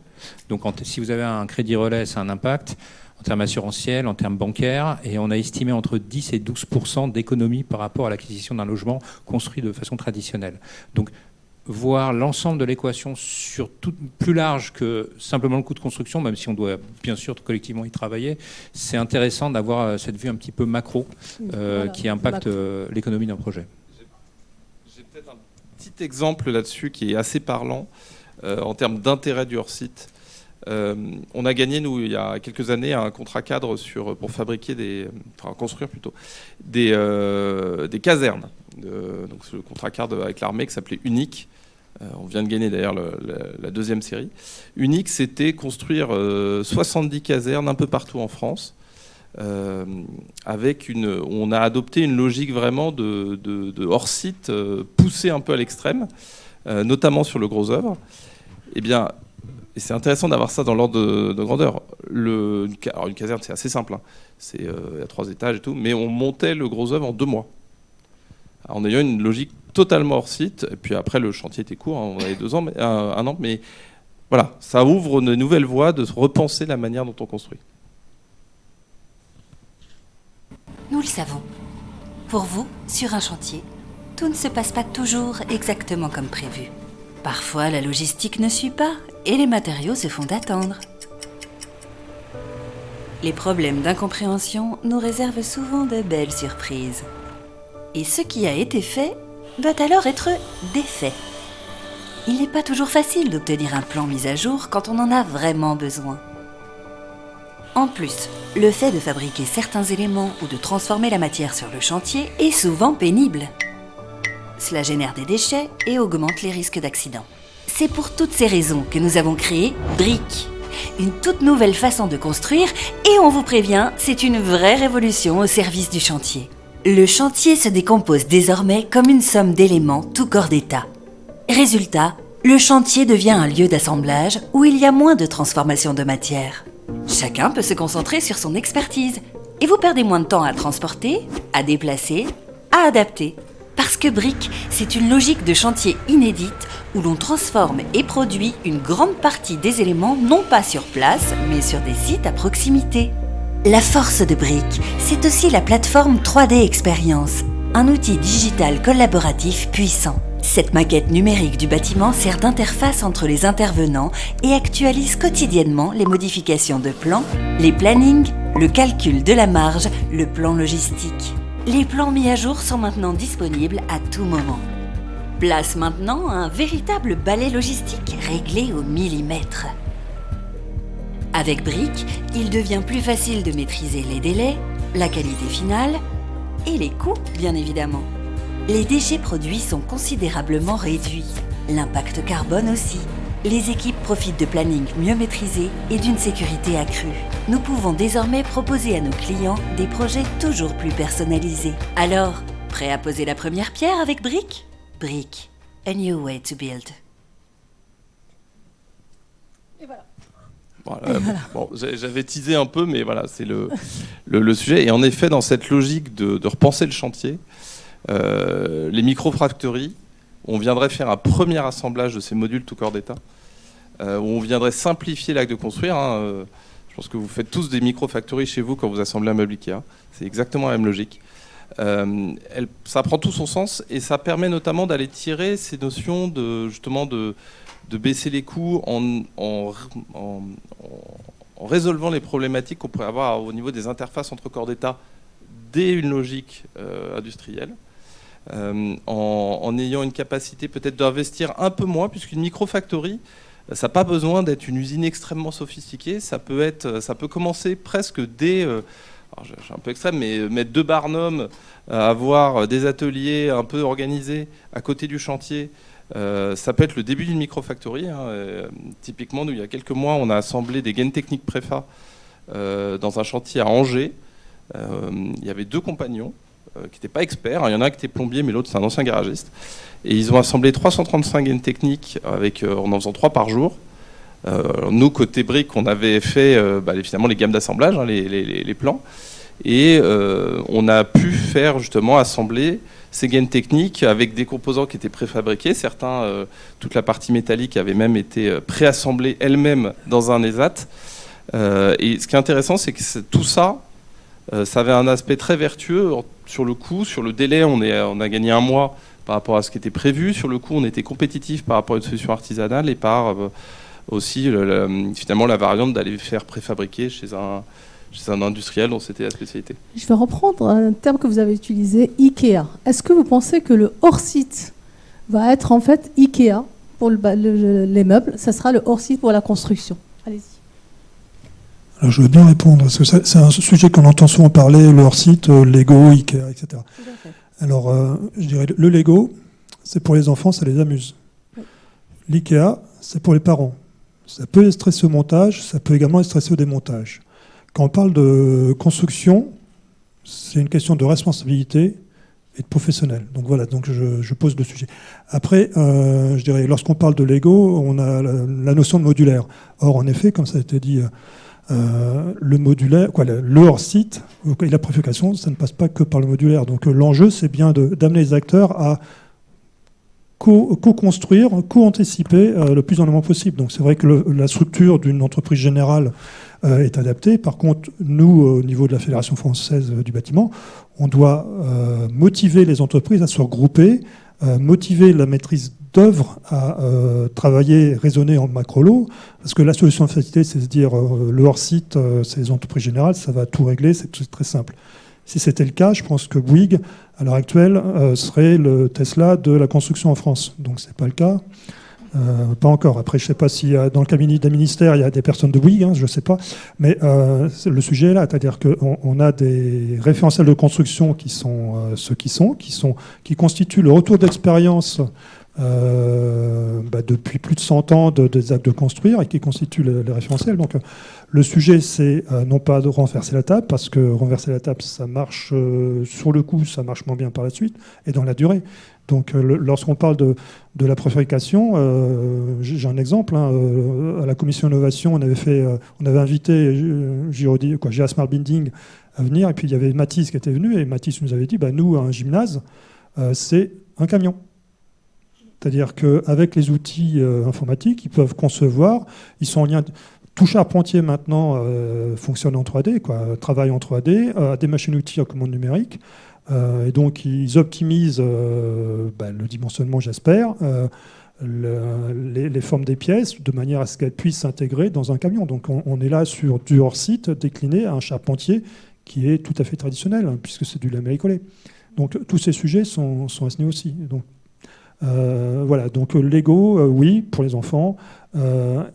Donc si vous avez un crédit relais, c'est un impact en termes assurantiels, en termes bancaires, et on a estimé entre 10 et 12% d'économie par rapport à l'acquisition d'un logement construit de façon traditionnelle. Donc voir l'ensemble de l'équation sur plus large que simplement le coût de construction, même si on doit bien sûr collectivement y travailler, c'est intéressant d'avoir cette vue un petit peu macro qui impacte l'économie d'un projet. J'ai peut-être un petit exemple là-dessus qui est assez parlant en termes d'intérêt du hors-site. On a gagné, nous, il y a quelques années, un contrat cadre pour fabriquer construire plutôt, des casernes. Donc ce contrat cadre avec l'armée qui s'appelait UNIC. On vient de gagner d'ailleurs la deuxième série. UNIC, c'était construire 70 casernes un peu partout en France. On a adopté une logique vraiment de hors-site poussée un peu à l'extrême, notamment sur le gros œuvre. Et c'est intéressant d'avoir ça dans l'ordre de grandeur. Alors une caserne, c'est assez simple. C'est à 3 étages et tout. Mais on montait le gros œuvre en 2 mois. Alors, en ayant une logique totalement hors site. Et puis après, le chantier était court. On avait 2 ans, mais, 1 an. Mais voilà, ça ouvre de nouvelles voies de repenser la manière dont on construit. Nous le savons. Pour vous, sur un chantier, tout ne se passe pas toujours exactement comme prévu. Parfois, la logistique ne suit pas et les matériaux se font attendre. Les problèmes d'incompréhension nous réservent souvent de belles surprises. Et ce qui a été fait doit alors être défait. Il n'est pas toujours facile d'obtenir un plan mis à jour quand on en a vraiment besoin. En plus, le fait de fabriquer certains éléments ou de transformer la matière sur le chantier est souvent pénible. Cela génère des déchets et augmente les risques d'accident. C'est pour toutes ces raisons que nous avons créé Brick, une toute nouvelle façon de construire et on vous prévient, c'est une vraie révolution au service du chantier. Le chantier se décompose désormais comme une somme d'éléments tout corps d'état. Résultat, le chantier devient un lieu d'assemblage où il y a moins de transformation de matière. Chacun peut se concentrer sur son expertise et vous perdez moins de temps à transporter, à déplacer, à adapter. Parce que Brick, c'est une logique de chantier inédite où l'on transforme et produit une grande partie des éléments non pas sur place, mais sur des sites à proximité. La force de Brick, c'est aussi la plateforme 3D Experience, un outil digital collaboratif puissant. Cette maquette numérique du bâtiment sert d'interface entre les intervenants et actualise quotidiennement les modifications de plans, les plannings, le calcul de la marge, le plan logistique. Les plans mis à jour sont maintenant disponibles à tout moment. Place maintenant un véritable balai logistique réglé au millimètre. Avec Brick, il devient plus facile de maîtriser les délais, la qualité finale et les coûts, bien évidemment. Les déchets produits sont considérablement réduits, l'impact carbone aussi. Les équipes profitent de plannings mieux maîtrisés et d'une sécurité accrue. Nous pouvons désormais proposer à nos clients des projets toujours plus personnalisés. Alors, prêt à poser la première pierre avec Brick ? Brick, a new way to build. Et voilà. Voilà. Bon, j'avais teasé un peu, mais voilà, c'est le sujet. Et en effet, dans cette logique de repenser le chantier, les microfactories, on viendrait faire un premier assemblage de ces modules tout corps d'état, où on viendrait simplifier l'acte de construire. Je pense que vous faites tous des microfactories chez vous quand vous assemblez un meuble Ikea. C'est exactement la même logique. Ça prend tout son sens et ça permet notamment d'aller tirer ces notions de baisser les coûts en résolvant les problématiques qu'on pourrait avoir au niveau des interfaces entre corps d'état dès une logique industrielle. En ayant une capacité peut-être d'investir un peu moins, puisqu'une microfactory, ça n'a pas besoin d'être une usine extrêmement sophistiquée, ça peut commencer presque dès, alors je suis un peu extrême, mais mettre 2 barnums, avoir des ateliers un peu organisés à côté du chantier, ça peut être le début d'une microfactory. Typiquement, nous, il y a quelques mois, on a assemblé des gaines techniques préfa dans un chantier à Angers. Il y avait 2 compagnons qui n'étaient pas experts. Il y en a un qui était plombier, mais l'autre c'est un ancien garagiste. Et ils ont assemblé 335 gaines techniques en en faisant 3 par jour. Nous, côté briques, on avait fait finalement les gammes d'assemblage, les plans. Et on a pu faire justement assembler ces gaines techniques avec des composants qui étaient préfabriqués. Certains, toute la partie métallique avait même été préassemblée elle-même dans un ESAT. Et ce qui est intéressant, c'est que tout ça, ça avait un aspect très vertueux sur le coût, sur le délai. On a gagné 1 mois par rapport à ce qui était prévu. Sur le coût, on était compétitif par rapport à une solution artisanale et par aussi finalement la variante d'aller faire préfabriquer chez un industriel dont c'était la spécialité. Je vais reprendre un terme que vous avez utilisé, Ikea. Est-ce que vous pensez que le hors-site va être en fait Ikea pour les meubles? Ça sera le hors-site pour la construction. Allez-y. Alors, je veux bien répondre, parce que c'est un sujet qu'on entend souvent parler, le hors-site, Lego, Ikea, etc. Tout à fait. Alors, je dirais, le Lego, c'est pour les enfants, ça les amuse. Oui. L'Ikea, c'est pour les parents. Ça peut stresser au montage, ça peut également stresser au démontage. Quand on parle de construction, c'est une question de responsabilité et de professionnel. Donc voilà, donc je pose le sujet. Après, je dirais, lorsqu'on parle de Lego, on a la notion de modulaire. Or, en effet, comme ça a été dit, le modulaire, le hors-site et la préfabrication, ça ne passe pas que par le modulaire. Donc l'enjeu, c'est bien d'amener les acteurs à co-construire, co-anticiper le plus en amont possible. Donc c'est vrai que la structure d'une entreprise générale est adaptée. Par contre, nous, au niveau de la Fédération française du bâtiment, on doit motiver les entreprises à se regrouper, motiver la maîtrise d'œuvre à travailler, raisonner en macro-lot, parce que la solution de facilité, c'est se dire le hors-site, c'est les entreprises générales, ça va tout régler, c'est très simple. Si c'était le cas, je pense que Bouygues, à l'heure actuelle, serait le Tesla de la construction en France. Donc c'est pas le cas. Pas encore. Après, je ne sais pas si dans le cabinet d'un ministère, il y a des personnes de Bouygues, je ne sais pas. Mais le sujet est là, c'est-à-dire qu'on a des référentiels de construction qui sont ceux qui constituent le retour d'expérience depuis plus de 100 ans des actes de construire et qui constituent les référentiels. Donc le sujet, c'est non pas de renverser la table, parce que renverser la table, ça marche sur le coup, ça marche moins bien par la suite, et dans la durée. Donc lorsqu'on parle de la préfabrication, j'ai un exemple. À la commission innovation, on avait invité GA Smart Building à venir, et puis il y avait Mathis qui était venu, et Mathis nous avait dit, nous, un gymnase, c'est un camion. C'est-à-dire qu'avec les outils informatiques, ils peuvent concevoir, ils sont en lien. Tout charpentier maintenant fonctionne en 3D, travaille en 3D, a des machines-outils en commande numérique. Et donc, ils optimisent le dimensionnement, j'espère, les formes des pièces de manière à ce qu'elles puissent s'intégrer dans un camion. Donc, on est là sur du hors-site décliné à un charpentier qui est tout à fait traditionnel, puisque c'est du lamellé-collé. Donc, tous ces sujets sont à ce niveau aussi. Donc, voilà. Donc, Lego, oui, pour les enfants.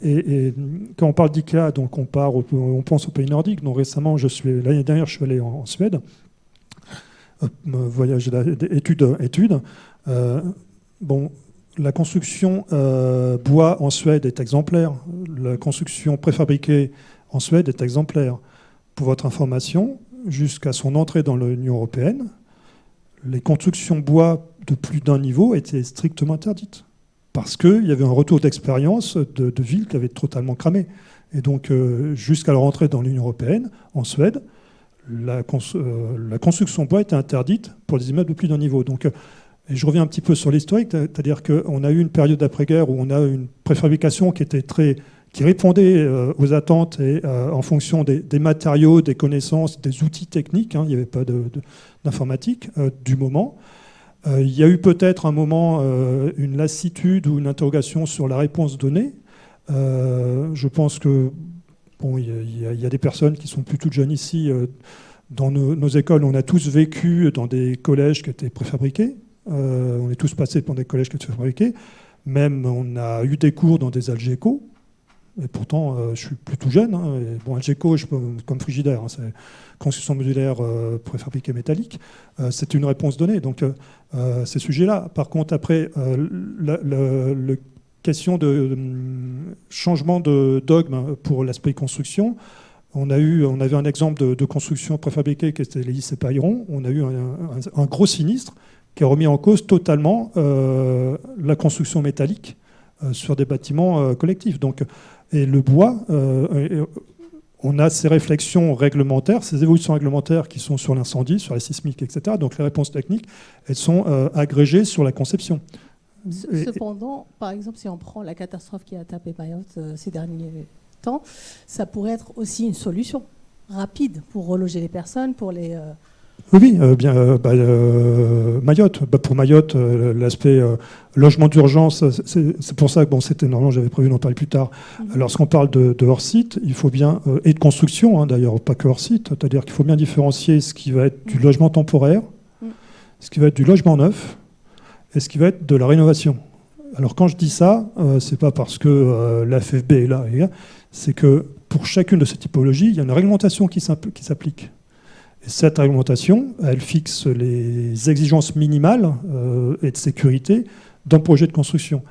Et quand on parle d'IKEA, donc on pense aux pays nordiques. Donc, récemment, l'année dernière, je suis allé en Suède. Voyage études. La construction bois en Suède est exemplaire. La construction préfabriquée en Suède est exemplaire. Pour votre information, jusqu'à son entrée dans l'Union européenne, les constructions bois de plus d'un niveau étaient strictement interdites. Parce qu'il y avait un retour d'expérience de villes qui avaient totalement cramé. Et donc, jusqu'à leur entrée dans l'Union européenne, en Suède, la construction bois était interdite pour les immeubles de plus d'un niveau. Donc, et je reviens un petit peu sur l'historique, c'est-à-dire qu'on a eu une période d'après-guerre où on a une préfabrication qui répondait aux attentes et en fonction des matériaux, des connaissances, des outils techniques. Il n'y avait pas d'informatique du moment. Il y a eu peut-être un moment une lassitude ou une interrogation sur la réponse donnée. Je pense que il y a des personnes qui sont plus toutes jeunes ici. Dans nos écoles, on a tous vécu dans des collèges qui étaient préfabriqués. On est tous passés dans des collèges qui étaient préfabriqués. Même on a eu des cours dans des Algeco. Et pourtant, je suis plutôt jeune. Algeco, comme Frigidaire, c'est construction modulaire préfabriquée métallique. C'est une réponse donnée. Donc, ces sujets-là. Par contre, après, la question de changement de dogme pour l'aspect construction, on avait un exemple de construction préfabriquée qui était les lycées Pailleron. On a eu un gros sinistre qui a remis en cause totalement la construction métallique sur des bâtiments collectifs. Donc, et le bois, on a ces réflexions réglementaires, ces évolutions réglementaires qui sont sur l'incendie, sur la sismique, etc. Donc les réponses techniques, elles sont agrégées sur la conception. Cependant, par exemple, si on prend la catastrophe qui a tapé Mayotte ces derniers temps, ça pourrait être aussi une solution rapide pour reloger les personnes, pour les... Oui, Mayotte. Pour Mayotte, l'aspect logement d'urgence, c'est pour ça que c'était normalement, j'avais prévu d'en parler plus tard. Lorsqu'on parle de hors-site, il faut bien, et de construction, d'ailleurs, pas que hors-site, c'est-à-dire qu'il faut bien différencier ce qui va être du logement temporaire, ce qui va être du logement neuf, et ce qui va être de la rénovation. Alors quand je dis ça, c'est pas parce que l'AFFB est là, c'est que pour chacune de ces typologies, il y a une réglementation qui s'applique. Et cette réglementation, elle fixe les exigences minimales et de sécurité d'un projet de construction.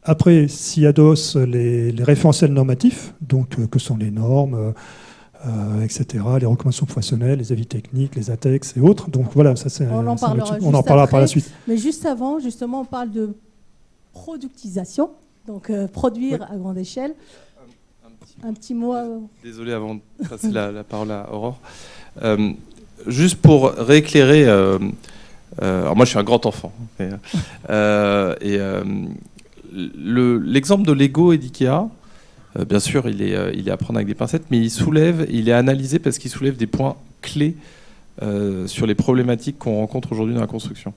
Après, s'y adossent les référentiels normatifs, donc que sont les normes, etc., les recommandations professionnelles, les avis techniques, les ATEX et autres. Donc voilà, ça on en parlera par la suite. Mais juste avant, justement, on parle de productisation, donc produire à grande échelle. Un petit mot. Désolé, avant de passer la parole à Aurore. Juste pour rééclairer, alors moi je suis un grand enfant, l'exemple de Lego et d'IKEA, bien sûr il est à prendre avec des pincettes, mais il est analysé parce qu'il soulève des points clés sur les problématiques qu'on rencontre aujourd'hui dans la construction.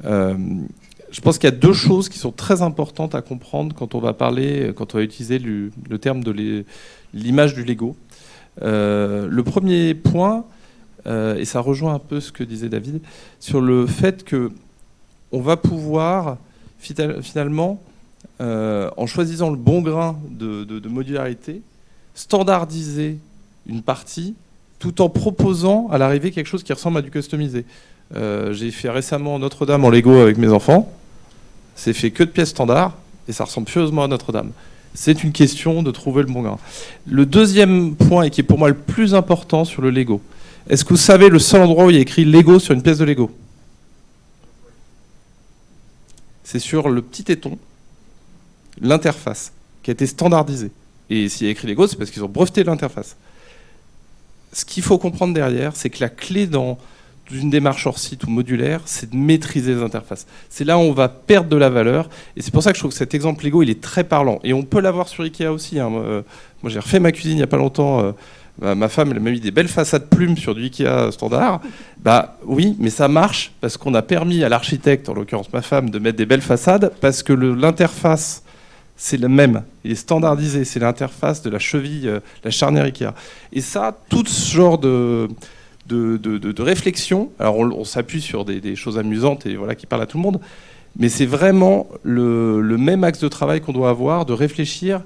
Je pense qu'il y a deux choses qui sont très importantes à comprendre quand on va utiliser le terme de l'image du Lego. Le premier point, et ça rejoint un peu ce que disait David, sur le fait qu'on va pouvoir finalement, en choisissant le bon grain de modularité, standardiser une partie tout en proposant à l'arrivée quelque chose qui ressemble à du customisé. J'ai fait récemment Notre-Dame en Lego avec mes enfants. C'est fait que de pièces standards et ça ressemble furieusement à Notre-Dame. C'est une question de trouver le bon grain. Le deuxième point, et qui est pour moi le plus important sur le Lego, est-ce que vous savez le seul endroit où il y a écrit Lego sur une pièce de Lego? C'est sur le petit téton, l'interface, qui a été standardisée. Et s'il y a écrit Lego, c'est parce qu'ils ont breveté l'interface. Ce qu'il faut comprendre derrière, c'est que la clé dans d'une démarche hors site ou modulaire, c'est de maîtriser les interfaces. C'est là où on va perdre de la valeur. Et c'est pour ça que je trouve que cet exemple Lego, il est très parlant. Et on peut l'avoir sur Ikea aussi. Hein. Moi, j'ai refait ma cuisine il n'y a pas longtemps. Ma femme, elle m'a mis des belles façades plumes sur du Ikea standard. Oui, mais ça marche parce qu'on a permis à l'architecte, en l'occurrence ma femme, de mettre des belles façades parce que l'interface, c'est le même. Il est standardisé. C'est l'interface de la cheville, la charnière Ikea. Et ça, tout ce genre de réflexion, alors on s'appuie sur des choses amusantes et voilà, qui parlent à tout le monde, mais c'est vraiment le même axe de travail qu'on doit avoir, de réfléchir.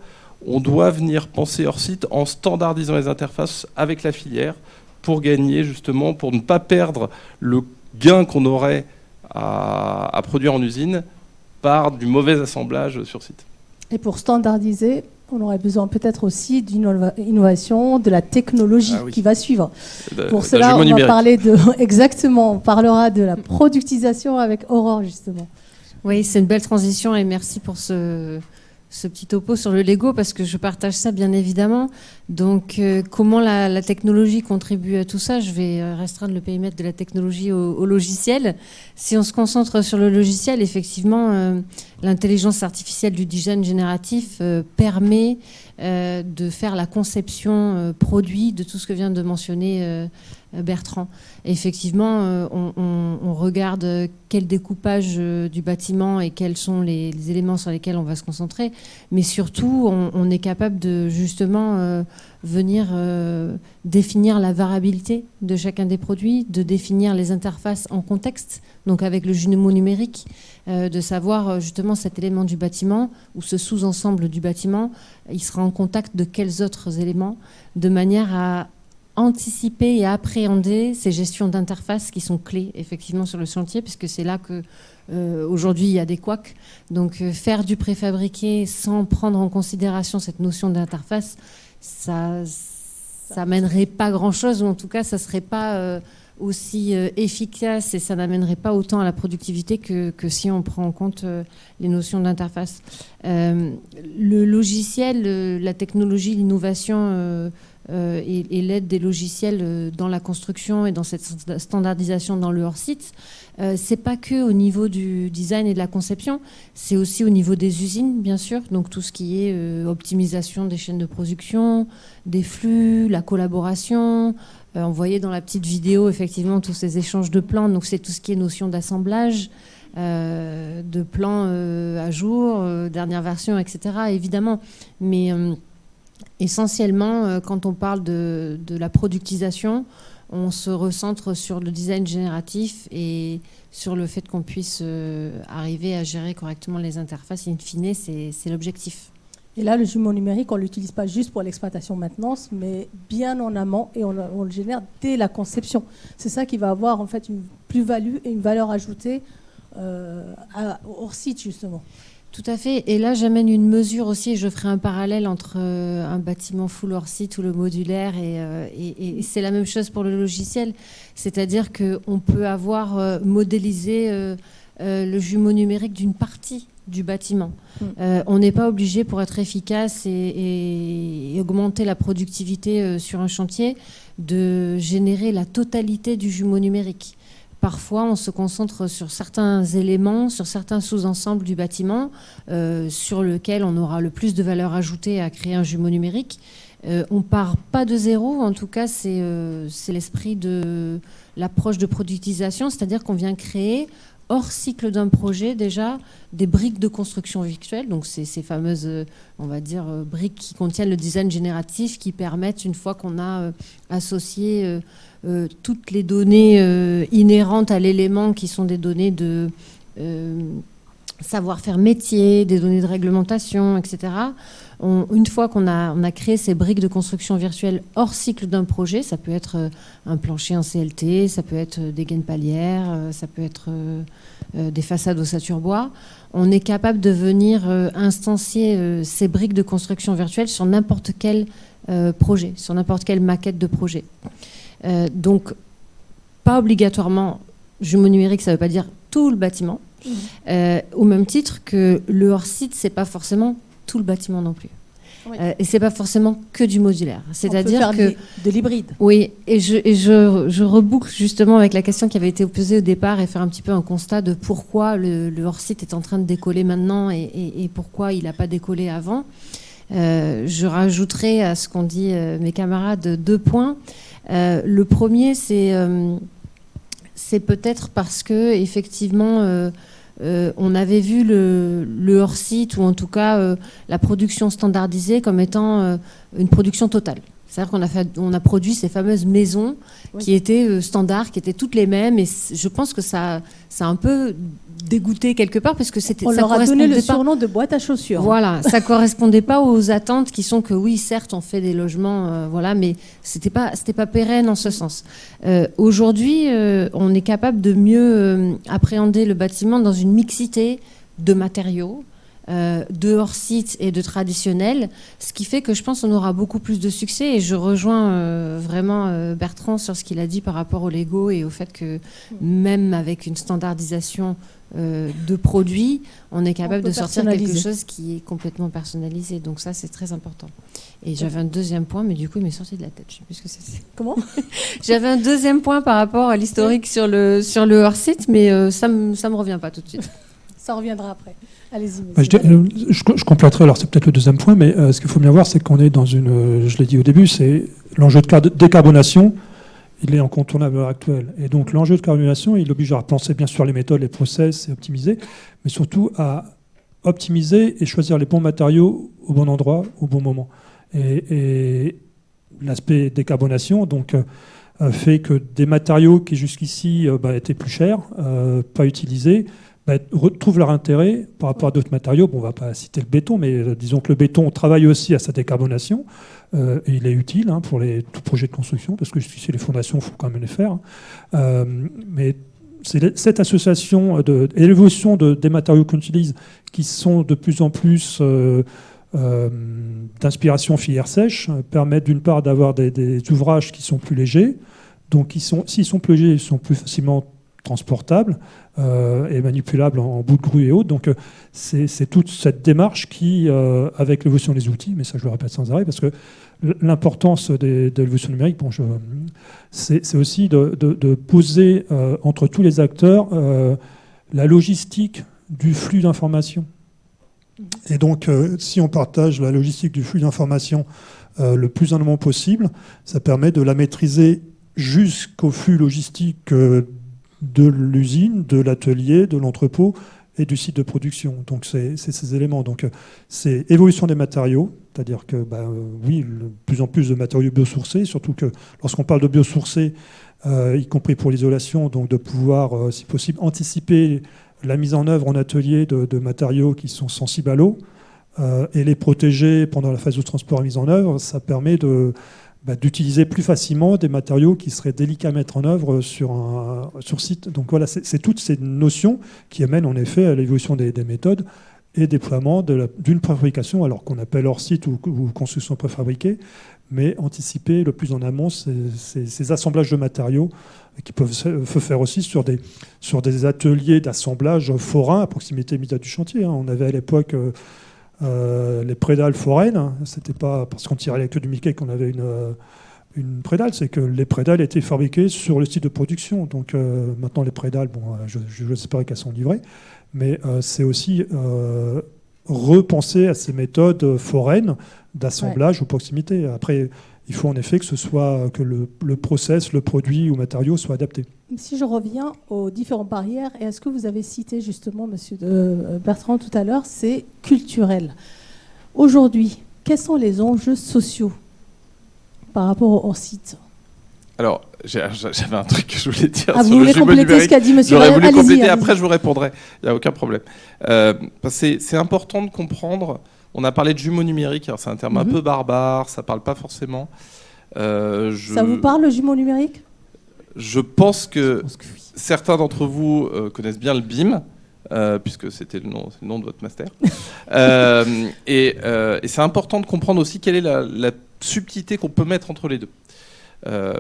On doit venir penser hors site en standardisant les interfaces avec la filière pour gagner justement, pour ne pas perdre le gain qu'on aurait à produire en usine par du mauvais assemblage sur site. Et pour standardiser, on aurait besoin peut-être aussi d'une innovation, de la technologie qui va suivre. Pour cela, on va parler exactement, on parlera de la productisation avec Aurore, justement. Oui, c'est une belle transition et merci pour ce petit topo sur le Lego parce que je partage ça bien évidemment. Donc comment la technologie contribue à tout ça? Je vais restreindre le périmètre de la technologie au logiciel. Si on se concentre sur le logiciel, effectivement, l'intelligence artificielle du design génératif permet de faire la conception produit de tout ce que vient de mentionner Bertrand. Et effectivement, on regarde quel découpage du bâtiment et quels sont les éléments sur lesquels on va se concentrer, mais surtout, on est capable de justement venir définir la variabilité de chacun des produits, de définir les interfaces en contexte, donc avec le jumeau numérique, de savoir justement cet élément du bâtiment ou ce sous-ensemble du bâtiment, il sera en contact de quels autres éléments, de manière à anticiper et appréhender ces gestions d'interface qui sont clés effectivement sur le chantier, puisque c'est là que aujourd'hui il y a des couacs. Donc faire du préfabriqué sans prendre en considération cette notion d'interface, ça mènerait pas grand-chose, ou en tout cas ça serait pas aussi efficace et ça n'amènerait pas autant à la productivité que si on prend en compte les notions d'interface. Le logiciel, la technologie, l'innovation et l'aide des logiciels dans la construction et dans cette standardisation dans le hors-site, c'est pas que au niveau du design et de la conception, c'est aussi au niveau des usines, bien sûr. Donc tout ce qui est optimisation des chaînes de production, des flux, la collaboration. On voyait dans la petite vidéo effectivement tous ces échanges de plans. Donc c'est tout ce qui est notion d'assemblage, de plans à jour, dernière version, etc. Évidemment, mais essentiellement, quand on parle de la productisation, on se recentre sur le design génératif et sur le fait qu'on puisse arriver à gérer correctement les interfaces. In fine, c'est l'objectif. Et là, le jumeau numérique, on ne l'utilise pas juste pour l'exploitation maintenance, mais bien en amont, et on le génère dès la conception. C'est ça qui va avoir en fait une plus-value et une valeur ajoutée hors site, justement. Tout à fait. Et là, j'amène une mesure aussi, et je ferai un parallèle entre un bâtiment full hors site ou le modulaire, et c'est la même chose pour le logiciel. C'est-à-dire qu'on peut avoir modélisé le jumeau numérique d'une partie du bâtiment. On n'est pas obligé, pour être efficace et augmenter la productivité sur un chantier, de générer la totalité du jumeau numérique. Parfois, on se concentre sur certains éléments, sur certains sous-ensembles du bâtiment, sur lequel on aura le plus de valeur ajoutée à créer un jumeau numérique. On part pas de zéro, en tout cas, c'est l'esprit de l'approche de productisation, c'est-à-dire qu'on vient créer, hors cycle d'un projet déjà, des briques de construction virtuelle, donc ces fameuses, on va dire, briques qui contiennent le design génératif, qui permettent, une fois qu'on a associé toutes les données inhérentes à l'élément, qui sont des données de savoir-faire métier, des données de réglementation, etc. Une fois qu'on a créé ces briques de construction virtuelle hors cycle d'un projet, ça peut être un plancher en CLT, ça peut être des gaines palières, ça peut être des façades ossature bois, on est capable de venir instancier ces briques de construction virtuelle sur n'importe quel projet, sur n'importe quelle maquette de projet. Donc, pas obligatoirement jumeau numérique, ça ne veut pas dire tout le bâtiment. Au même titre que le hors-site, c'est pas forcément tout le bâtiment non plus. Oui. Et c'est pas forcément que du modulaire. C'est-à-dire que de l'hybride. oui, et je reboucle justement avec la question qui avait été posée au départ et faire un petit peu un constat de pourquoi le hors-site est en train de décoller maintenant et pourquoi il n'a pas décollé avant. Je rajouterai à ce qu'ont dit mes camarades 2 points. Le premier, c'est peut-être parce que effectivement on avait vu le hors-site, ou en tout cas la production standardisée, comme étant une production totale. C'est-à-dire qu'on a produit ces fameuses maisons qui étaient standards, qui étaient toutes les mêmes, et je pense que ça a un peu dégoûté quelque part, parce que on leur a donné le surnom de boîte à chaussures. Voilà, ça correspondait pas aux attentes qui sont que oui, certes, on fait des logements, voilà, mais c'était pas pérenne en ce sens. Aujourd'hui, on est capable de mieux appréhender le bâtiment dans une mixité de matériaux, de hors-site et de traditionnel, ce qui fait que je pense qu'on aura beaucoup plus de succès, et je rejoins vraiment Bertrand sur ce qu'il a dit par rapport au Lego et au fait que même avec une standardisation de produits, on est capable de sortir quelque chose qui est complètement personnalisé, donc ça c'est très important. Et j'avais un deuxième point, mais du coup il m'est sorti de la tête, je sais plus ce que c'est. Comment? J'avais un deuxième point par rapport à l'historique sur le hors-site, mais ça me revient pas tout de suite. Ça reviendra après. Allez-y. Je compléterai, alors c'est peut-être le deuxième point, mais ce qu'il faut bien voir, c'est qu'on est dans une, je l'ai dit au début, c'est l'enjeu de décarbonation, il est incontournable à l'heure actuelle. Et donc l'enjeu de décarbonation, il oblige à repenser bien sûr les méthodes, les process, et optimiser, mais surtout à optimiser et choisir les bons matériaux au bon endroit, au bon moment. Et l'aspect décarbonation, donc, fait que des matériaux qui jusqu'ici étaient plus chers, pas utilisés, retrouvent leur intérêt par rapport à d'autres matériaux. Bon, on ne va pas citer le béton, mais disons que le béton travaille aussi à sa décarbonation. Et il est utile pour tout projet de construction, parce que jusqu'ici, les fondations, il faut quand même les faire. Mais c'est cette association et l'évolution des matériaux qu'on utilise qui sont de plus en plus d'inspiration filière sèche, permettent d'une part d'avoir des ouvrages qui sont plus légers. Donc, s'ils sont plus légers, ils sont plus facilement transportables et manipulables en bout de grue et autres. Donc c'est toute cette démarche qui, avec l'évolution des outils, mais ça je le répète sans arrêt, parce que l'importance de l'évolution numérique, c'est aussi de poser entre tous les acteurs la logistique du flux d'informations. Et donc si on partage la logistique du flux d'informations le plus en amont possible, ça permet de la maîtriser jusqu'au flux logistique de l'usine, de l'atelier, de l'entrepôt et du site de production. Donc c'est ces éléments. Donc c'est évolution des matériaux, c'est-à-dire que oui, de plus en plus de matériaux biosourcés, surtout que lorsqu'on parle de biosourcés, y compris pour l'isolation, donc de pouvoir, si possible, anticiper la mise en œuvre en atelier de matériaux qui sont sensibles à l'eau et les protéger pendant la phase de transport et mise en œuvre, ça permet d'utiliser plus facilement des matériaux qui seraient délicats à mettre en œuvre sur site. Donc voilà, c'est toutes ces notions qui amènent en effet à l'évolution des méthodes et déploiement d'une préfabrication, alors qu'on appelle hors site ou construction préfabriquée, mais anticiper le plus en amont ces assemblages de matériaux qui peuvent se faire aussi sur des ateliers d'assemblage forains à proximité immédiate du chantier. On avait à l'époque les prédales foraines, c'était pas parce qu'on tirait la queue du Mickey qu'on avait une prédale, c'est que les prédales étaient fabriquées sur le site de production. Donc maintenant les prédales, j'espère qu'elles sont livrées, mais c'est aussi repenser à ces méthodes foraines d'assemblage ou proximité. Après, il faut en effet que le process, le produit ou matériau soit adapté. Si je reviens aux différentes barrières, et à ce que vous avez cité justement, monsieur Bertrand, tout à l'heure, c'est culturel. Aujourd'hui, quels sont les enjeux sociaux par rapport au site? Alors, j'avais un truc que je voulais dire sur vous voulez compléter ce qu'a dit monsieur? J'aurais voulu compléter, après je vous répondrai, il n'y a aucun problème. C'est important de comprendre, on a parlé de jumeaux numériques, alors c'est un terme un peu barbare, ça ne parle pas forcément. Ça vous parle, le jumeau numérique? Je pense que oui. Certains d'entre vous connaissent bien le BIM, puisque c'était le nom de votre master. Et c'est important de comprendre aussi quelle est la subtilité qu'on peut mettre entre les deux.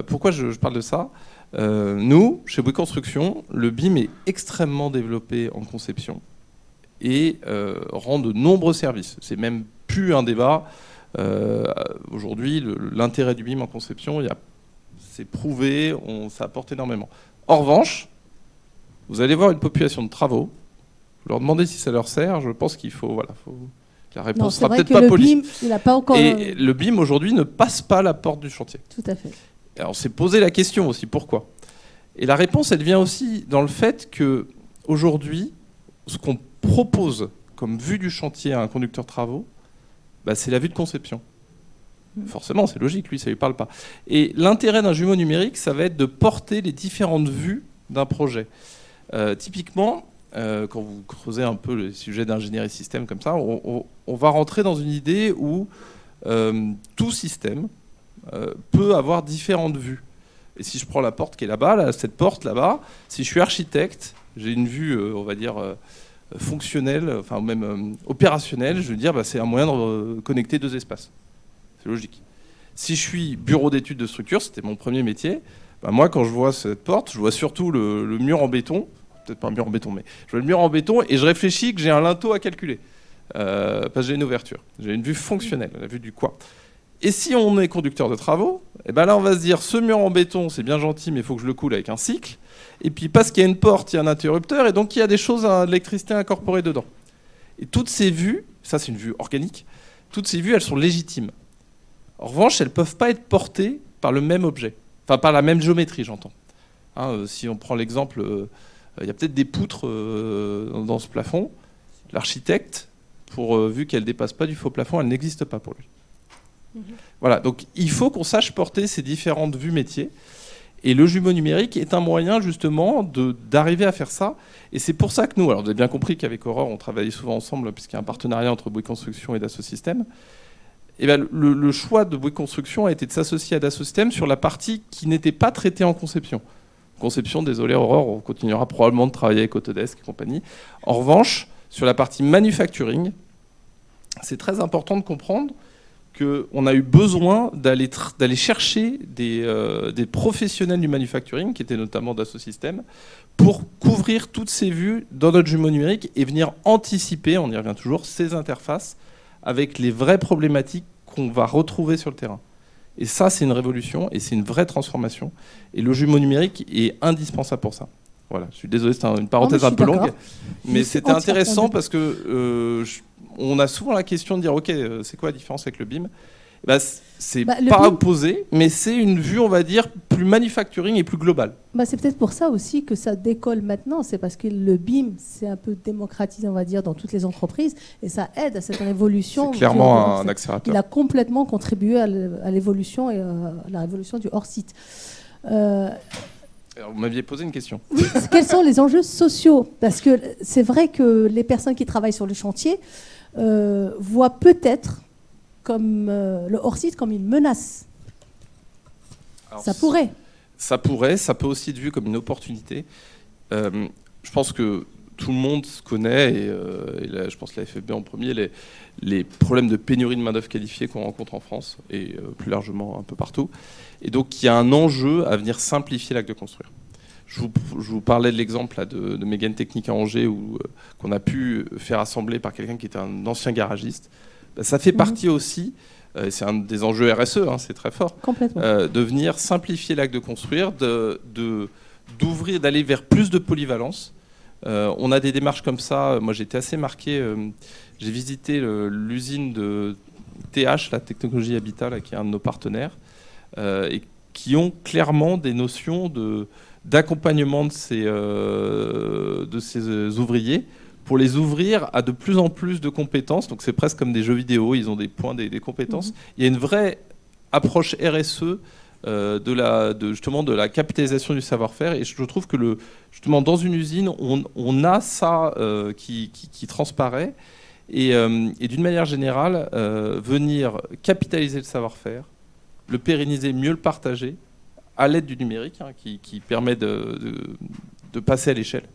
Pourquoi je parle de ça? Nous, chez Bouygues Construction, le BIM est extrêmement développé en conception et rend de nombreux services. C'est même plus un débat. Aujourd'hui, l'intérêt du BIM en conception, c'est prouvé, ça apporte énormément. En revanche, vous allez voir une population de travaux, vous leur demandez si ça leur sert, je pense qu'il faut... La réponse sera peut-être pas polie. Il n'a pas encore... Et le BIM, aujourd'hui, ne passe pas la porte du chantier. Tout à fait. Alors, on s'est posé la question aussi, pourquoi ? Et la réponse, elle vient aussi dans le fait qu'aujourd'hui, ce qu'on propose comme vue du chantier à un conducteur travaux, c'est la vue de conception. Forcément, c'est logique, lui, ça ne lui parle pas. Et l'intérêt d'un jumeau numérique, ça va être de porter les différentes vues d'un projet. Typiquement, quand vous creusez un peu le sujet d'ingénierie système comme ça, on va rentrer dans une idée où tout système peut avoir différentes vues. Et si je prends la porte qui est là-bas, cette porte là-bas, si je suis architecte, j'ai une vue, on va dire, fonctionnelle, enfin même opérationnelle, je veux dire, c'est un moyen de connecter deux espaces. C'est logique. Si je suis bureau d'études de structure, c'était mon premier métier, moi quand je vois cette porte, je vois surtout le mur en béton, peut-être pas un mur en béton, mais je vois le mur en béton et je réfléchis que j'ai un linteau à calculer, parce que j'ai une ouverture, j'ai une vue fonctionnelle, la vue du quoi. Et si on est conducteur de travaux, là on va se dire ce mur en béton c'est bien gentil mais il faut que je le coule avec un cycle. Et puis parce qu'il y a une porte, il y a un interrupteur et donc il y a des choses à l'électricité incorporée dedans. Et toutes ces vues, ça c'est une vue organique, toutes ces vues elles sont légitimes. En revanche elles ne peuvent pas être portées par le même objet, enfin par la même géométrie j'entends. Si on prend l'exemple, il y a peut-être des poutres dans ce plafond, l'architecte, vu qu'elle ne dépasse pas du faux plafond, elle n'existe pas pour lui. Voilà, donc il faut qu'on sache porter ces différentes vues métiers. Et le jumeau numérique est un moyen justement d'arriver à faire ça. Et c'est pour ça que nous, alors vous avez bien compris qu'avec Aurore, on travaille souvent ensemble puisqu'il y a un partenariat entre Bouygues Construction et Dassault Systèmes. Et le choix de Bouygues Construction a été de s'associer à Dassault Systèmes sur la partie qui n'était pas traitée en conception. Conception, désolé Aurore, on continuera probablement de travailler avec Autodesk et compagnie. En revanche, sur la partie manufacturing, c'est très important de comprendre qu'on a eu besoin d'aller chercher des professionnels du manufacturing, qui étaient notamment Dassault Systèmes, pour couvrir toutes ces vues dans notre jumeau numérique et venir anticiper, on y revient toujours, ces interfaces avec les vraies problématiques qu'on va retrouver sur le terrain. Et ça, c'est une révolution et c'est une vraie transformation. Et le jumeau numérique est indispensable pour ça. Voilà, je suis désolé, c'est une parenthèse un peu longue, mais c'était intéressant parce que on a souvent la question de dire ok, c'est quoi la différence avec le BIM ? C'est pas opposé, mais c'est une vue, on va dire, plus manufacturing et plus globale. C'est peut-être pour ça aussi que ça décolle maintenant, c'est parce que le BIM, c'est un peu démocratisé, on va dire, dans toutes les entreprises, et ça aide à cette révolution. C'est clairement un accélérateur. Il a complètement contribué à l'évolution et à la révolution du hors-site. Alors, vous m'aviez posé une question. Oui, quels sont les enjeux sociaux ? Parce que c'est vrai que les personnes qui travaillent sur le chantier voient peut-être comme le hors-site comme une menace. Alors, ça pourrait. Ça pourrait, ça peut aussi être vu comme une opportunité. Je pense que tout le monde connaît, et là, je pense la FFB en premier, les problèmes de pénurie de main-d'œuvre qualifiée qu'on rencontre en France et plus largement un peu partout. Et donc, il y a un enjeu à venir simplifier l'acte de construire. Je vous parlais de l'exemple de Mégane Technique à Angers qu'on a pu faire assembler par quelqu'un qui était un ancien garagiste. Ça fait partie aussi, c'est un des enjeux RSE, c'est très fort, de venir simplifier l'acte de construire, d'ouvrir, d'aller vers plus de polyvalence. On a des démarches comme ça. Moi, j'étais assez marqué. J'ai visité l'usine de TH, la technologie Habitat, qui est un de nos partenaires, et qui ont clairement des notions d'accompagnement de ces ouvriers pour les ouvrir à de plus en plus de compétences. Donc c'est presque comme des jeux vidéo, ils ont des points, des compétences. Il y a une vraie approche RSE de la capitalisation du savoir-faire. Et je trouve que justement dans une usine, on a ça qui transparaît. Et d'une manière générale, venir capitaliser le savoir-faire, le pérenniser, mieux le partager, à l'aide du numérique, qui permet de passer à l'échelle.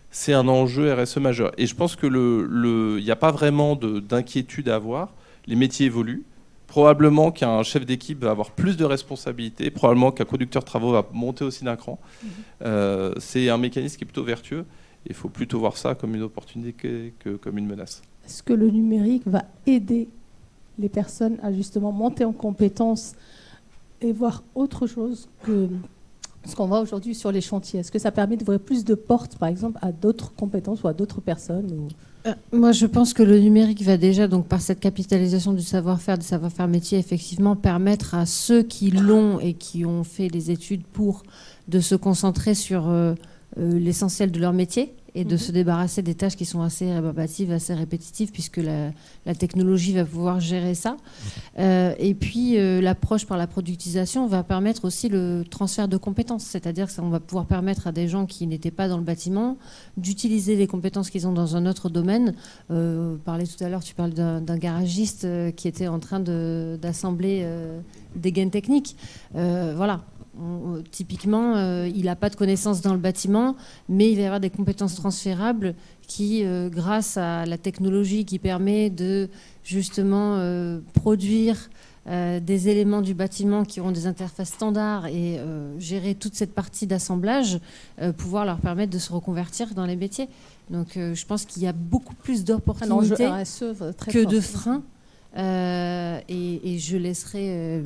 C'est un enjeu RSE majeur. Et je pense qu'il n'y a pas vraiment d'inquiétude à avoir. Les métiers évoluent. Probablement qu'un chef d'équipe va avoir plus de responsabilités. Probablement qu'un conducteur de travaux va monter aussi d'un cran. C'est un mécanisme qui est plutôt vertueux. Il faut plutôt voir ça comme une opportunité que comme une menace. Est-ce que le numérique va aider les personnes à justement monter en compétences et voir autre chose que ce qu'on voit aujourd'hui sur les chantiers? Est-ce que ça permet d'ouvrir plus de portes, par exemple, à d'autres compétences ou à d'autres personnes Moi, je pense que le numérique va déjà, donc par cette capitalisation du savoir-faire métier, effectivement, permettre à ceux qui l'ont et qui ont fait les études pour de se concentrer sur l'essentiel de leur métier et de se débarrasser des tâches qui sont assez rébarbatives, assez répétitives, puisque la technologie va pouvoir gérer ça. Et puis, l'approche par la productisation va permettre aussi le transfert de compétences. C'est-à-dire qu'on va pouvoir permettre à des gens qui n'étaient pas dans le bâtiment d'utiliser les compétences qu'ils ont dans un autre domaine. Parlais tout à l'heure, tu parles d'un garagiste qui était en train d'assembler des gaines techniques. Voilà. Typiquement, il n'a pas de connaissances dans le bâtiment, mais il va y avoir des compétences transférables qui, grâce à la technologie qui permet de justement produire des éléments du bâtiment qui auront des interfaces standards et gérer toute cette partie d'assemblage, pouvoir leur permettre de se reconvertir dans les métiers. Donc je pense qu'il y a beaucoup plus d'opportunités que de freins. Et je laisserai,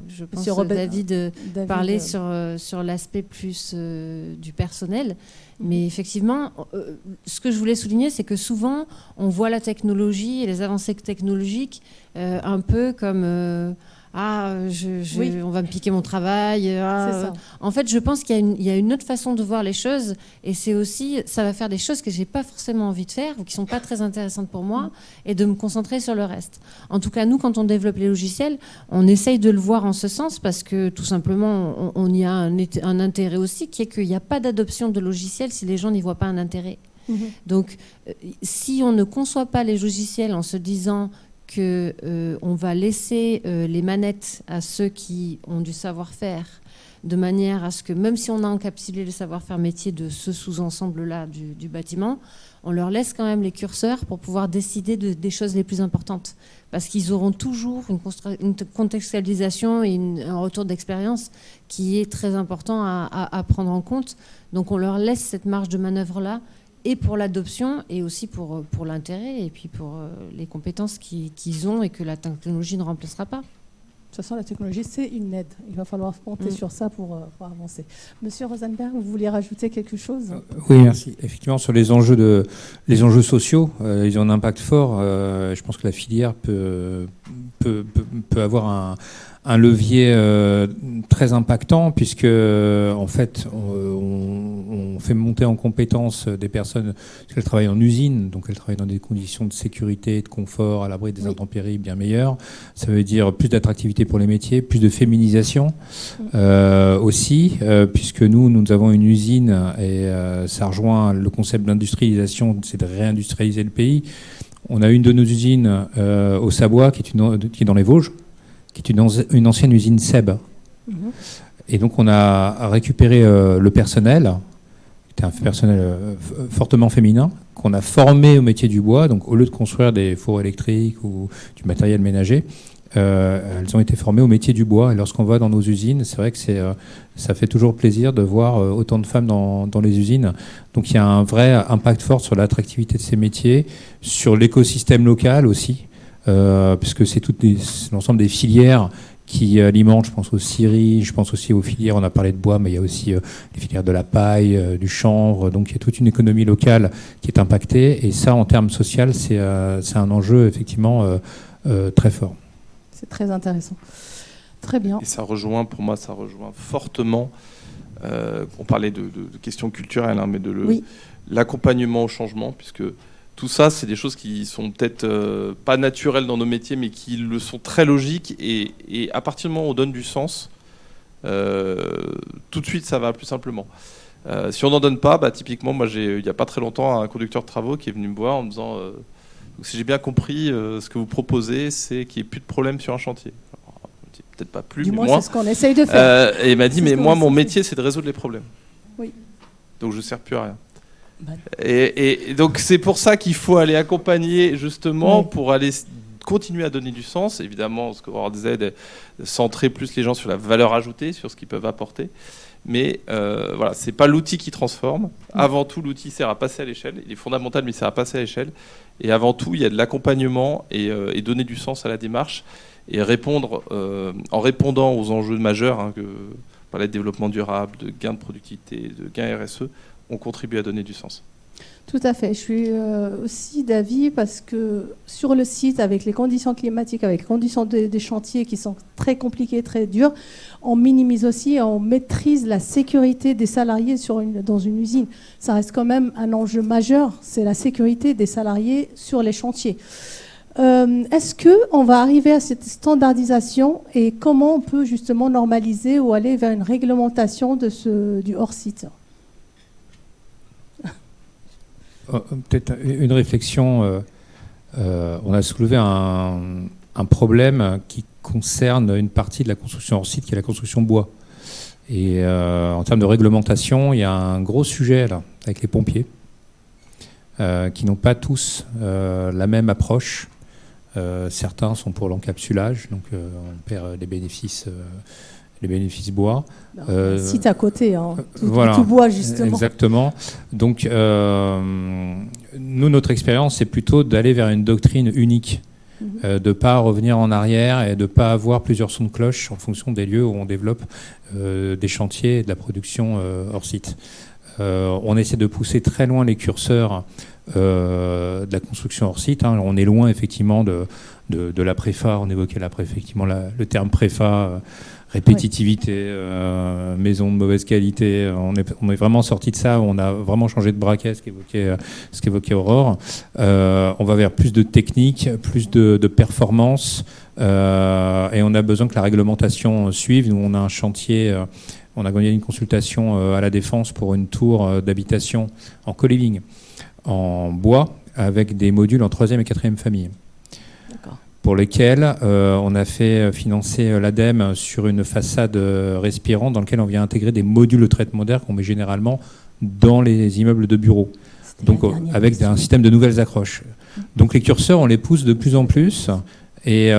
je pense, David parler sur l'aspect plus du personnel. Mais effectivement, ce que je voulais souligner, c'est que souvent, on voit la technologie et les avancées technologiques un peu comme... on va me piquer mon travail. C'est ça. En fait, je pense qu'il y a une autre façon de voir les choses, et c'est aussi, ça va faire des choses que j'ai pas forcément envie de faire ou qui sont pas très intéressantes pour moi, et de me concentrer sur le reste. En tout cas, nous, quand on développe les logiciels, on essaye de le voir en ce sens parce que tout simplement, on y a un intérêt aussi, qui est qu'il n'y a pas d'adoption de logiciels si les gens n'y voient pas un intérêt. Donc, si on ne conçoit pas les logiciels en se disant qu'on va laisser les manettes à ceux qui ont du savoir-faire, de manière à ce que, même si on a encapsulé le savoir-faire métier de ce sous-ensemble-là du bâtiment, on leur laisse quand même les curseurs pour pouvoir décider des choses les plus importantes. Parce qu'ils auront toujours une contextualisation et un retour d'expérience qui est très important à prendre en compte. Donc on leur laisse cette marge de manœuvre-là, et pour l'adoption, et aussi pour l'intérêt, et puis pour les compétences qu'ils ont et que la technologie ne remplacera pas. De toute façon, la technologie, c'est une aide. Il va falloir compter sur ça pour avancer. Monsieur Rosenberg, vous vouliez rajouter quelque chose ? Oui, merci. Effectivement, sur les enjeux sociaux, ils ont un impact fort. Je pense que la filière peut avoir un levier très impactant, puisque en fait on fait monter en compétence des personnes parce qu'elles travaillent en usine, donc elles travaillent dans des conditions de sécurité, de confort, à l'abri des intempéries bien meilleures. Ça veut dire plus d'attractivité pour les métiers, plus de féminisation aussi, puisque nous avons une usine et ça rejoint le concept d'industrialisation, c'est de réindustrialiser le pays. On a une de nos usines au Savoie qui est dans les Vosges, qui est une ancienne usine SEB. Et donc on a récupéré le personnel, qui était un personnel fortement féminin, qu'on a formé au métier du bois. Donc au lieu de construire des fours électriques ou du matériel ménager, elles ont été formées au métier du bois. Et lorsqu'on va dans nos usines, c'est vrai que ça fait toujours plaisir de voir autant de femmes dans les usines. Donc il y a un vrai impact fort sur l'attractivité de ces métiers, sur l'écosystème local aussi, puisque c'est l'ensemble des filières qui alimentent, je pense aux scieries, je pense aussi aux filières, on a parlé de bois, mais il y a aussi les filières de la paille, du chanvre, donc il y a toute une économie locale qui est impactée, et ça, en termes social, c'est un enjeu effectivement très fort. C'est très intéressant. Très bien. Et pour moi, ça rejoint fortement, on parlait de questions culturelles, mais l'accompagnement au changement, puisque tout ça, c'est des choses qui sont peut-être pas naturelles dans nos métiers, mais qui le sont très logiques. Et à partir du moment où on donne du sens, tout de suite, ça va plus simplement. Si on n'en donne pas, typiquement, moi, il n'y a pas très longtemps, un conducteur de travaux qui est venu me voir en me disant si j'ai bien compris, ce que vous proposez, c'est qu'il n'y ait plus de problème sur un chantier. Alors, peut-être pas plus, mais moins. C'est ce qu'on essaye de faire. Et il m'a dit, mais moi, mon métier, c'est de résoudre les problèmes. Oui. Donc, je ne sers plus à rien. Et donc c'est pour ça qu'il faut aller accompagner justement pour aller continuer à donner du sens. Évidemment, ce que World Z est centrer plus les gens sur la valeur ajoutée, sur ce qu'ils peuvent apporter. Mais voilà, c'est pas l'outil qui transforme. Avant tout, l'outil sert à passer à l'échelle. Il est fondamental, mais il sert à passer à l'échelle. Et avant tout, il y a de l'accompagnement et donner du sens à la démarche et répondre en répondant aux enjeux majeurs que par le développement durable, de gains de productivité, de gains RSE, on contribue à donner du sens. Tout à fait. Je suis aussi d'avis parce que sur le site, avec les conditions climatiques, avec les conditions des chantiers qui sont très compliquées, très dures, on minimise aussi, on maîtrise la sécurité des salariés dans une usine. Ça reste quand même un enjeu majeur, c'est la sécurité des salariés sur les chantiers. Est-ce qu'on va arriver à cette standardisation et comment on peut justement normaliser ou aller vers une réglementation du hors-site ? Peut-être une réflexion. On a soulevé un problème qui concerne une partie de la construction hors site, qui est la construction bois. Et en termes de réglementation, il y a un gros sujet là, avec les pompiers, qui n'ont pas tous la même approche. Certains sont pour l'encapsulage, donc on perd les bénéfices bois. Site à côté, voilà, tout bois justement. Exactement. Donc nous, notre expérience, c'est plutôt d'aller vers une doctrine unique, de ne pas revenir en arrière et de ne pas avoir plusieurs sons de cloche en fonction des lieux où on développe des chantiers et de la production hors site. On essaie de pousser très loin les curseurs de la construction hors site. On est loin effectivement de la préfa. On évoquait effectivement le terme préfa, répétitivité, maison de mauvaise qualité. On est vraiment sorti de ça. On a vraiment changé de braquet, ce qu'évoquait Aurore. On va vers plus de technique, plus de performance, et on a besoin que la réglementation suive. Nous, on a un chantier. On a gagné une consultation à la Défense pour une tour d'habitation en co-living, en bois, avec des modules en 3e et 4e famille. D'accord. Pour lesquels on a fait financer l'ADEME sur une façade respirante dans laquelle on vient intégrer des modules de traitement d'air qu'on met généralement dans les immeubles de bureaux. Donc avec un système de nouvelles accroches. Donc les curseurs, on les pousse de plus en plus. Et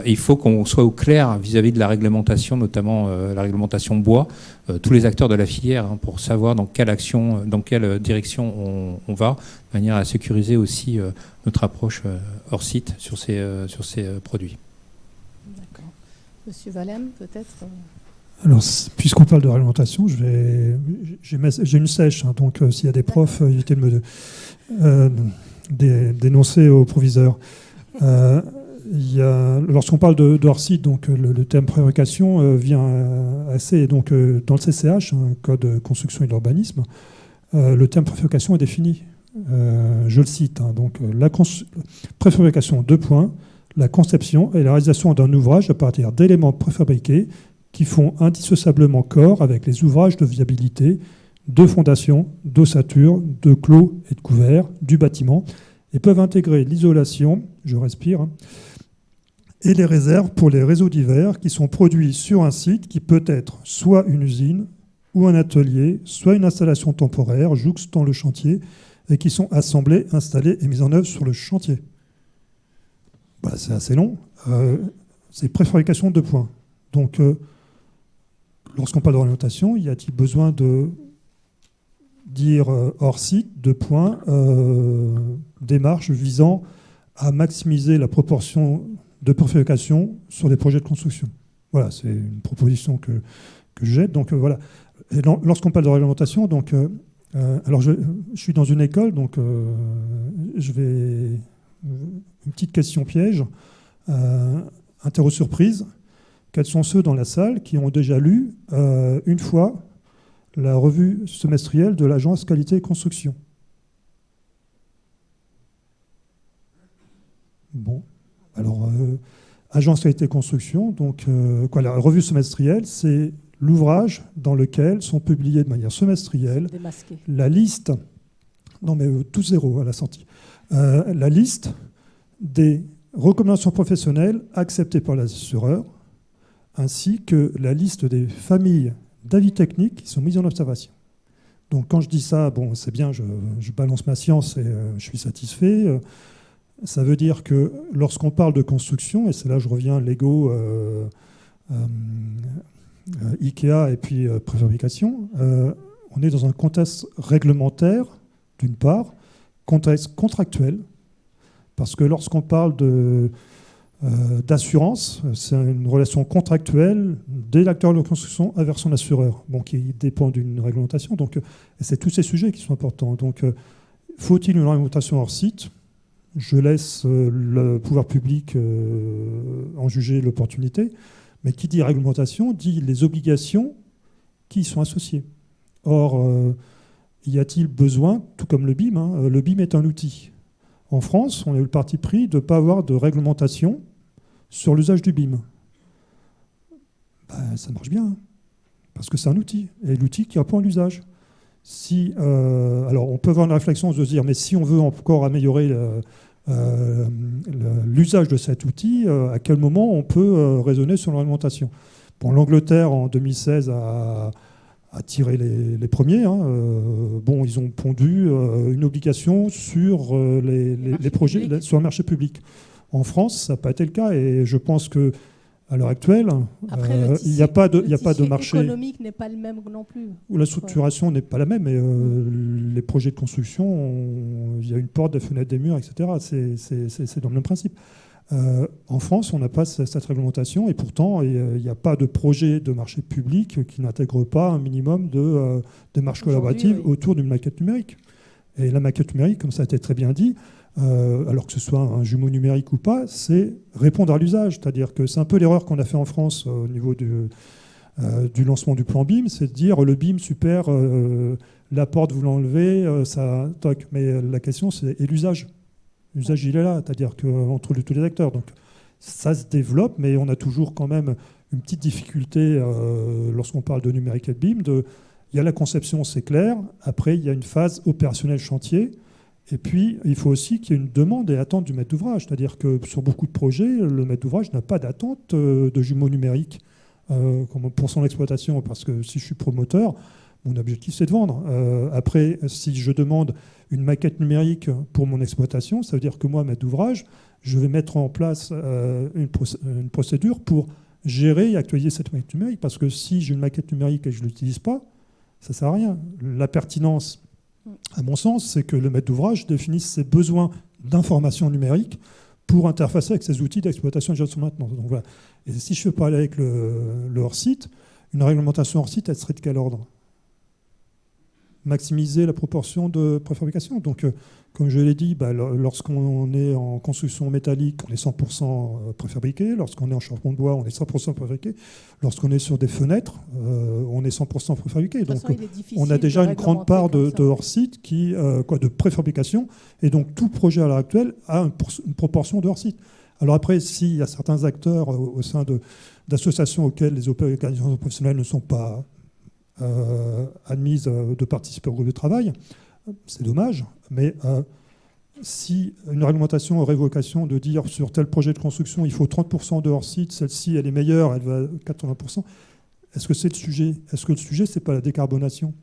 il faut qu'on soit au clair vis-à-vis de la réglementation, notamment la réglementation bois, tous les acteurs de la filière, pour savoir dans quelle direction on va, de manière à sécuriser aussi notre approche hors site sur ces produits. D'accord. Monsieur Valem, peut-être Alors, puisqu'on parle de réglementation, j'ai une sèche, donc s'il y a des profs, évitez de me dénoncer au proviseur. Lorsqu'on parle de hors-site, donc le terme préfabrication vient assez. Donc, dans le CCH, Code de construction et de l'urbanisme, le terme préfabrication est défini. Je le cite. Donc, la préfabrication, 2 points, la conception et la réalisation d'un ouvrage à partir d'éléments préfabriqués qui font indissociablement corps avec les ouvrages de viabilité, de fondation, d'ossature, de clos et de couverts du bâtiment et peuvent intégrer l'isolation, je respire, et les réserves pour les réseaux divers qui sont produits sur un site qui peut être soit une usine ou un atelier, soit une installation temporaire jouxtant le chantier et qui sont assemblés, installés et mis en œuvre sur le chantier. Voilà, c'est assez long. C'est préfabrication 2 points. Donc, lorsqu'on parle d'orientation, y a-t-il besoin de dire hors site, 2 points, démarche visant à maximiser la proportion de préfabrication sur des projets de construction. Voilà, c'est une proposition que je jette. Donc voilà. Et lorsqu'on parle de réglementation, donc, alors je suis dans une école, donc je vais... Une petite question piège. Interro surprise. Quels sont ceux dans la salle qui ont déjà lu une fois la revue semestrielle de l'agence qualité et construction? Bon, alors, agence qualité et construction, donc la revue semestrielle, c'est l'ouvrage dans lequel sont publiés de manière semestrielle la liste, non mais tout zéro à la sortie, la liste des recommandations professionnelles acceptées par l'assureur, ainsi que la liste des familles d'avis techniques qui sont mises en observation. Donc quand je dis ça, bon, c'est bien, je balance ma science et je suis satisfait. Ça veut dire que lorsqu'on parle de construction, et c'est là que je reviens Lego, Ikea et puis préfabrication, on est dans un contexte réglementaire, d'une part, contexte contractuel, parce que lorsqu'on parle d'assurance, c'est une relation contractuelle de l'acteur de la construction avec son assureur, bon, qui dépend d'une réglementation. Donc, c'est tous ces sujets qui sont importants. Donc, faut-il une réglementation hors site ? Je laisse le pouvoir public en juger l'opportunité, mais qui dit réglementation dit les obligations qui y sont associées. Or, y a-t-il besoin, tout comme le BIM, hein, le BIM est un outil. En France, on a eu le parti pris de ne pas avoir de réglementation sur l'usage du BIM. Ben, ça marche bien, hein, parce que c'est un outil, et l'outil qui répond à l'usage. Alors, on peut avoir une réflexion de se dire, mais si on veut encore améliorer l'usage de cet outil, à quel moment on peut raisonner sur l'alimentation ? Bon, l'Angleterre, en 2016, a tiré les premiers. Hein. Bon, ils ont pondu une obligation sur les projets, sur le marché public. En France, ça n'a pas été le cas, et je pense que à l'heure actuelle, il n'y a pas de marché économique n'est pas le même non plus. Où la structuration n'est pas la même, et les projets de construction, il y a une porte, des fenêtres, des murs, etc. C'est dans le même principe. En France, on n'a pas cette réglementation, et pourtant, il n'y a pas de projet de marché public qui n'intègre pas un minimum de démarches collaboratives autour d'une maquette numérique. Et la maquette numérique, comme ça a été très bien dit, alors que ce soit un jumeau numérique ou pas, c'est répondre à l'usage. C'est-à-dire que c'est un peu l'erreur qu'on a fait en France au niveau du lancement du plan BIM, c'est de dire le BIM, super, la porte, vous l'enlevez, ça toque. Mais la question, c'est et l'usage. L'usage, il est là, c'est-à-dire qu'entre tous les acteurs. Donc ça se développe, mais on a toujours quand même une petite difficulté lorsqu'on parle de numérique et de BIM. Il y a la conception, c'est clair. Après, il y a une phase opérationnelle chantier. Et puis, il faut aussi qu'il y ait une demande et attente du maître d'ouvrage. C'est-à-dire que sur beaucoup de projets, le maître d'ouvrage n'a pas d'attente de jumeaux numériques pour son exploitation. Parce que si je suis promoteur, mon objectif, c'est de vendre. Après, si je demande une maquette numérique pour mon exploitation, ça veut dire que moi, maître d'ouvrage, je vais mettre en place une procédure pour gérer et actualiser cette maquette numérique. Parce que si j'ai une maquette numérique et que je ne l'utilise pas, ça ne sert à rien. La pertinence, à mon sens, c'est que le maître d'ouvrage définisse ses besoins d'information numérique pour interfacer avec ses outils d'exploitation et de gestion de maintenance. Donc, voilà. Et si je fais parler avec le hors-site, une réglementation hors-site, elle serait de quel ordre ? Maximiser la proportion de préfabrication. Donc, comme je l'ai dit, lorsqu'on est en construction métallique, on est 100% préfabriqué. Lorsqu'on est en charbon de bois, on est 100% préfabriqué. Lorsqu'on est sur des fenêtres, on est 100% préfabriqué. Donc, on a déjà une grande part de hors-site, de préfabrication. Et donc, tout projet à l'heure actuelle a une proportion de hors-site. Alors après, s'il y a certains acteurs au sein d'associations auxquelles les organisations professionnelles ne sont pas admise de participer au groupe de travail, c'est dommage, mais si une réglementation aurait vocation de dire sur tel projet de construction, il faut 30% de hors-site, celle-ci, elle est meilleure, elle va à 80%, est-ce que c'est le sujet ? Est-ce que le sujet, c'est pas la décarbonation ?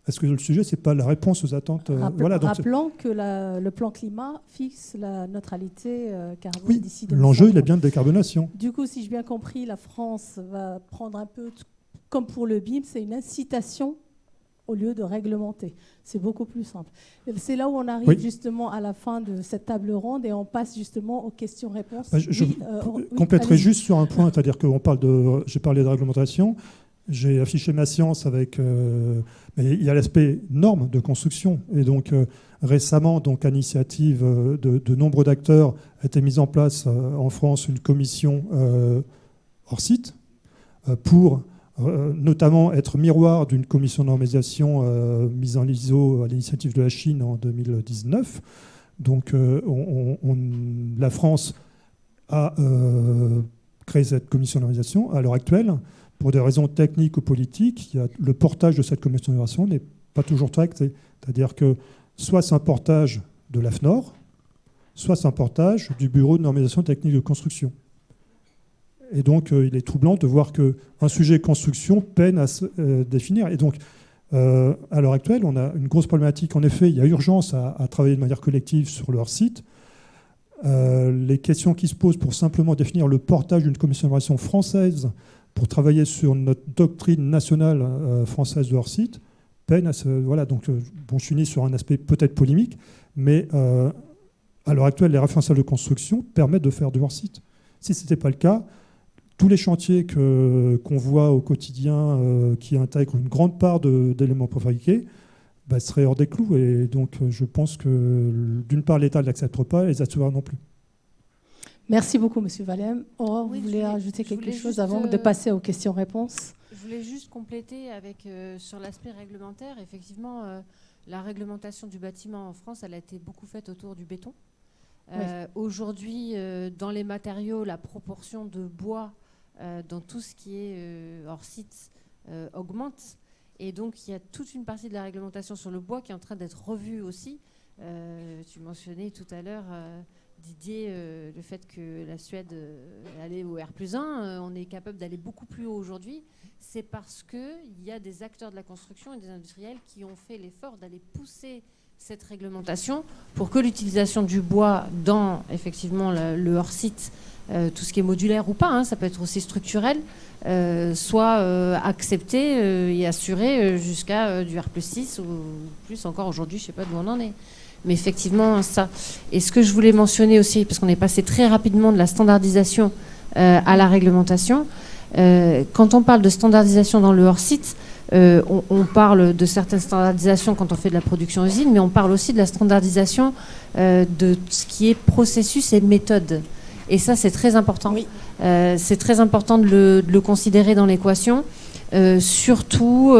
Est-ce que le sujet, c'est pas la réponse aux attentes Rappelons que le plan climat fixe la neutralité carbone d'ici 2050. L'enjeu, il est bien de décarbonation. Du coup, si j'ai bien compris, la France va prendre un peu... Comme pour le BIM, c'est une incitation au lieu de réglementer. C'est beaucoup plus simple. C'est là où on arrive justement à la fin de cette table ronde et on passe justement aux questions-réponses. Je compléterai juste sur un point, c'est-à-dire que j'ai parlé de réglementation, j'ai affiché ma science avec... mais il y a l'aspect normes de construction. Et donc récemment, à l'initiative de nombreux d'acteurs, a été mise en place en France une commission hors site pour... notamment être miroir d'une commission de normalisation mise en ISO à l'initiative de la Chine en 2019. Donc la France a créé cette commission de normalisation. À l'heure actuelle, pour des raisons techniques ou politiques, le portage de cette commission de normalisation n'est pas toujours traité. C'est-à-dire que soit c'est un portage de l'AFNOR, soit c'est un portage du Bureau de normalisation technique de construction. Et donc, il est troublant de voir qu'un sujet construction peine à se définir. Et donc, à l'heure actuelle, on a une grosse problématique. En effet, il y a urgence à travailler de manière collective sur leur site. Les questions qui se posent pour simplement définir le portage d'une commission d'innovation française pour travailler sur notre doctrine nationale française de hors-site peinent à se... Voilà, donc bon, je finis sur un aspect peut-être polémique, mais à l'heure actuelle, les référentiels de construction permettent de faire du hors-site. Si ce n'était pas le cas, tous les chantiers qu'on voit au quotidien qui intègrent une grande part d'éléments préfabriqués seraient hors des clous. Et donc, je pense que, d'une part, l'État ne l'accepte pas et les assureurs non plus. Merci beaucoup, M. Valem. Aurore, Oui, vous voulez ajouter quelque chose juste, avant de passer aux questions-réponses? Je voulais juste compléter avec, sur l'aspect réglementaire. Effectivement, la réglementation du bâtiment en France, elle a été beaucoup faite autour du béton. Oui. Aujourd'hui, dans les matériaux, la proportion de bois dans tout ce qui est hors site augmente. Et donc, il y a toute une partie de la réglementation sur le bois qui est en train d'être revue aussi. Tu mentionnais tout à l'heure, Didier, le fait que la Suède allait au R+1. On est capable d'aller beaucoup plus haut aujourd'hui. C'est parce qu'il y a des acteurs de la construction et des industriels qui ont fait l'effort d'aller pousser cette réglementation pour que l'utilisation du bois dans, effectivement, le hors-site, tout ce qui est modulaire ou pas, ça peut être aussi structurel, soit accepté et assuré jusqu'à du R+6 ou plus encore aujourd'hui, je ne sais pas d'où on en est. Mais effectivement, ça. Et ce que je voulais mentionner aussi, parce qu'on est passé très rapidement de la standardisation à la réglementation, quand on parle de standardisation dans le hors-site, on parle de certaines standardisations quand on fait de la production usine, mais on parle aussi de la standardisation de ce qui est processus et méthode. Et ça, c'est très important. Oui. C'est très important de le considérer dans l'équation. Surtout,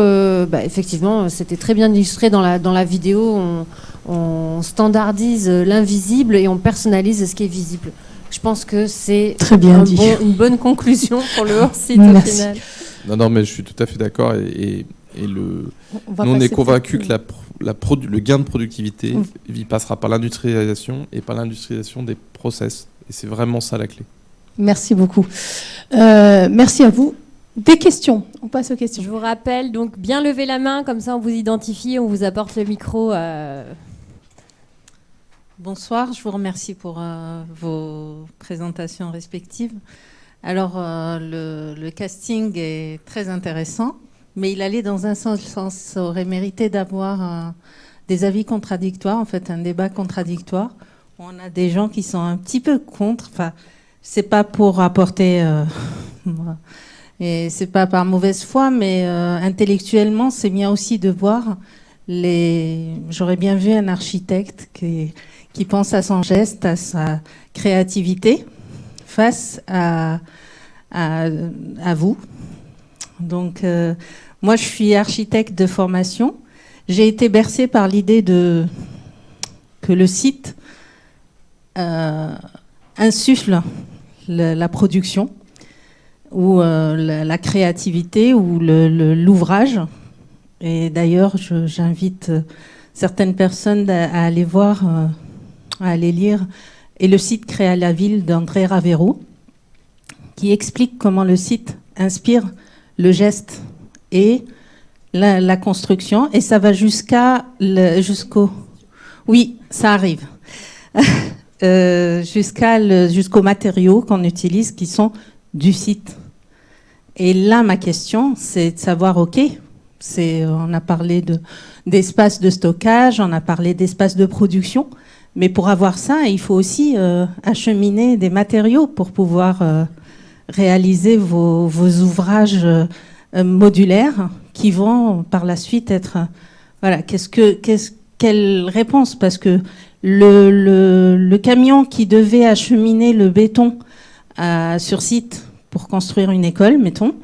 effectivement, c'était très bien illustré dans la vidéo. On standardise l'invisible et on personnalise ce qui est visible. Je pense que c'est une bonne conclusion pour le hors-site au final. Non, mais je suis tout à fait d'accord. Et nous, on est convaincus que le gain de productivité, il passera par l'industrialisation et par l'industrialisation des process. Et c'est vraiment ça la clé. Merci beaucoup. Merci à vous. Des questions? On passe aux questions. Je vous rappelle, donc, bien lever la main, comme ça on vous identifie, on vous apporte le micro. Bonsoir, je vous remercie pour vos présentations respectives. Alors, le casting est très intéressant, mais il allait dans un sens, ça aurait mérité d'avoir des avis contradictoires, en fait, un débat contradictoire. On a des gens qui sont un petit peu contre, enfin, c'est pas pour apporter, et c'est pas par mauvaise foi, mais intellectuellement, c'est bien aussi de voir j'aurais bien vu un architecte qui pense à son geste, à sa créativité, face à vous. Donc, moi, je suis architecte de formation. J'ai été bercée par l'idée que le site insuffle la production ou la créativité ou l'ouvrage. Et d'ailleurs, j'invite certaines personnes à aller voir, à aller lire « Et le site créa la ville » d'André Ravero, qui explique comment le site inspire le geste et la construction. Et ça va jusqu'au... Oui, ça arrive. Jusqu'aux matériaux qu'on utilise qui sont du site. Et là, ma question, c'est de savoir, OK, on a parlé d'espace de stockage, on a parlé d'espace de production, mais pour avoir ça, il faut aussi acheminer des matériaux pour pouvoir réaliser vos ouvrages modulaires qui vont par la suite être... Voilà, quelle réponse? Parce que le camion qui devait acheminer le béton sur site pour construire une école, mettons,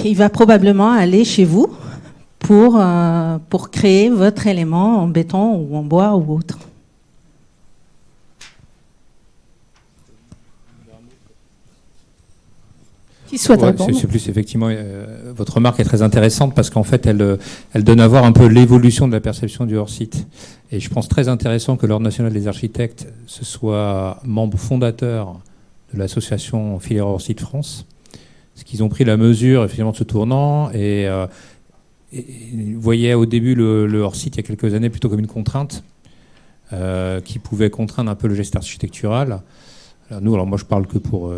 il va probablement aller chez vous pour créer votre élément en béton ou en bois ou autre. C'est plus effectivement, votre remarque est très intéressante parce qu'en fait, elle donne à voir un peu l'évolution de la perception du hors-site. Et je pense très intéressant que l'Ordre national des architectes se soit membre fondateur de l'association Filière Hors-site France, parce qu'ils ont pris la mesure effectivement de ce tournant et voyaient au début le hors-site il y a quelques années plutôt comme une contrainte. qui pouvaient contraindre un peu le geste architectural. Alors moi je parle que pour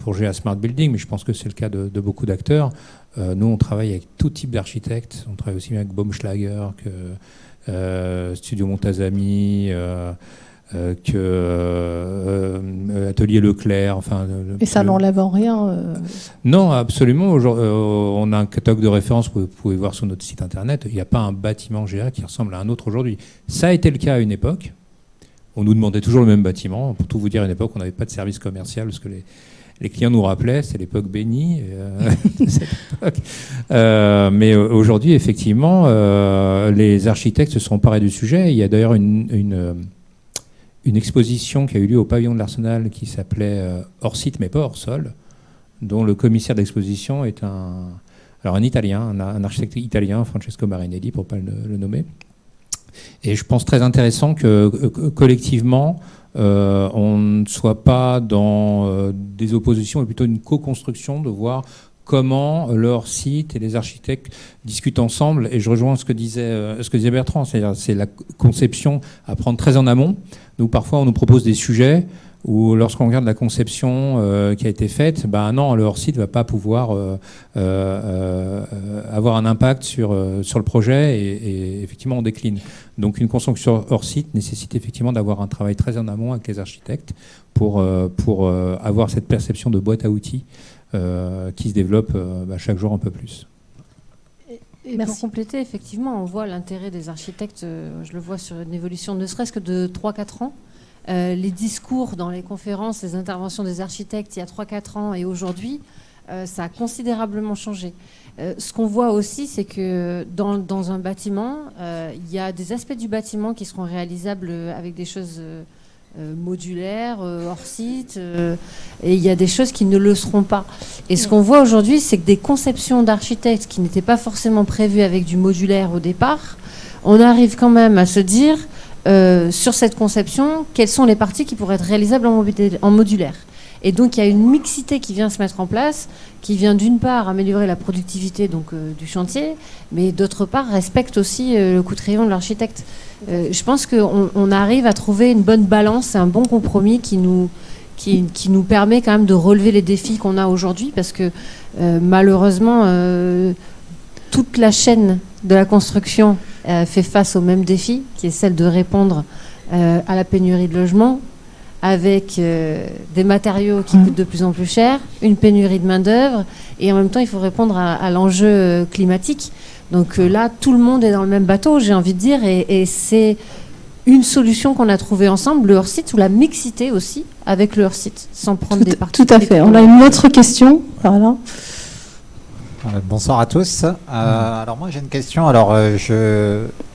GA Smart Building, mais je pense que c'est le cas de beaucoup d'acteurs. Nous on travaille avec tout type d'architectes, on travaille aussi bien avec Baumschlager que Studio Montazami, que Atelier Leclerc. Enfin, et ça n'enlève en rien Non, absolument. On a un catalogue de références que vous pouvez voir sur notre site internet. Il n'y a pas un bâtiment GA qui ressemble à un autre aujourd'hui. Ça a été le cas à une époque. On nous demandait toujours le même bâtiment. Pour tout vous dire, à une époque, on n'avait pas de service commercial parce que les clients nous rappelaient, c'est l'époque bénie de cette époque. Mais aujourd'hui, effectivement, les architectes se sont emparés du sujet. Il y a d'ailleurs une exposition qui a eu lieu au pavillon de l'Arsenal qui s'appelait Hors site mais pas hors sol, dont le commissaire d'exposition est un Italien, un architecte italien, Francesco Marinelli, pour ne pas le nommer. Et je pense très intéressant que collectivement, on ne soit pas dans des oppositions, mais plutôt une co-construction, de voir comment leur site et les architectes discutent ensemble. Et je rejoins ce que disait Bertrand, c'est-à-dire c'est la conception à prendre très en amont. Nous, parfois, on nous propose des sujets où, lorsqu'on regarde la conception qui a été faite, non, le hors-site ne va pas pouvoir avoir un impact sur le projet et effectivement, on décline. Donc, une construction hors-site nécessite effectivement d'avoir un travail très en amont avec les architectes pour avoir cette perception de boîte à outils qui se développe chaque jour un peu plus. Et pour compléter, effectivement, on voit l'intérêt des architectes, je le vois sur une évolution ne serait-ce que de 3-4 ans. Les discours dans les conférences, les interventions des architectes il y a 3-4 ans et aujourd'hui, ça a considérablement changé. Ce qu'on voit aussi, c'est que dans un bâtiment, il y a des aspects du bâtiment qui seront réalisables avec des choses modulaires, hors site, et il y a des choses qui ne le seront pas. Et ce qu'on voit aujourd'hui, c'est que des conceptions d'architectes qui n'étaient pas forcément prévues avec du modulaire au départ, on arrive quand même à se dire, sur cette conception, quelles sont les parties qui pourraient être réalisables en modulaire. Et donc il y a une mixité qui vient se mettre en place, qui vient d'une part améliorer la productivité du chantier, mais d'autre part respecte aussi le coup de crayon de l'architecte. Je pense qu'on arrive à trouver une bonne balance, un bon compromis qui nous permet quand même de relever les défis qu'on a aujourd'hui, parce que malheureusement toute la chaîne de la construction fait face au même défi, qui est celle de répondre à la pénurie de logements, avec des matériaux qui coûtent de plus en plus cher, une pénurie de main-d'œuvre, et en même temps, il faut répondre à l'enjeu climatique. Donc là, tout le monde est dans le même bateau, j'ai envie de dire, et c'est une solution qu'on a trouvée ensemble, le hors-site, ou la mixité aussi, avec le hors-site, sans prendre des parties. Tout à fait. On a une autre question. Voilà. Bonsoir à tous. Alors moi j'ai une question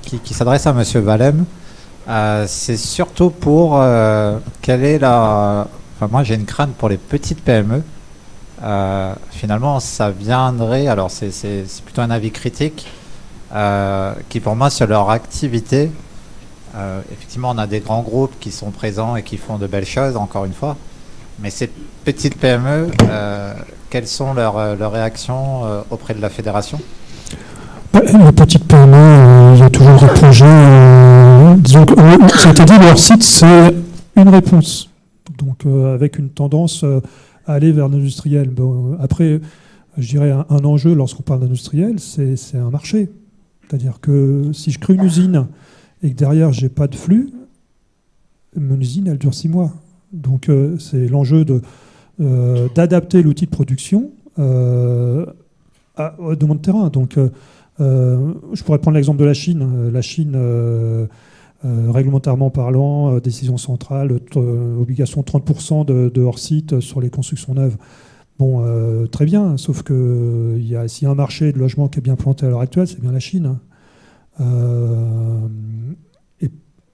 qui s'adresse à Monsieur Valem. C'est surtout pour quelle est moi j'ai une crainte pour les petites PME. Finalement ça viendrait, alors c'est plutôt un avis critique, qui pour moi sur leur activité, effectivement on a des grands groupes qui sont présents et qui font de belles choses encore une fois, mais ces petites PME, quelles sont leurs réactions auprès de la fédération ? Les petites PME, il y a toujours des projets. Disons que, ça a été dit, leur site, c'est une réponse. Donc, avec une tendance à aller vers l'industriel. Bon, après, je dirais un enjeu lorsqu'on parle d'industriel, c'est un marché. C'est-à-dire que si je crée une usine et que derrière, je n'ai pas de flux, mon usine, elle dure 6 mois. Donc, c'est l'enjeu d'adapter l'outil de production aux demandes de terrain. Donc, je pourrais prendre l'exemple de la Chine. La Chine, réglementairement parlant, décision centrale, obligation 30% de hors-site sur les constructions neuves. Bon, très bien, sauf que s'il y a un marché de logement qui est bien planté à l'heure actuelle, c'est bien la Chine.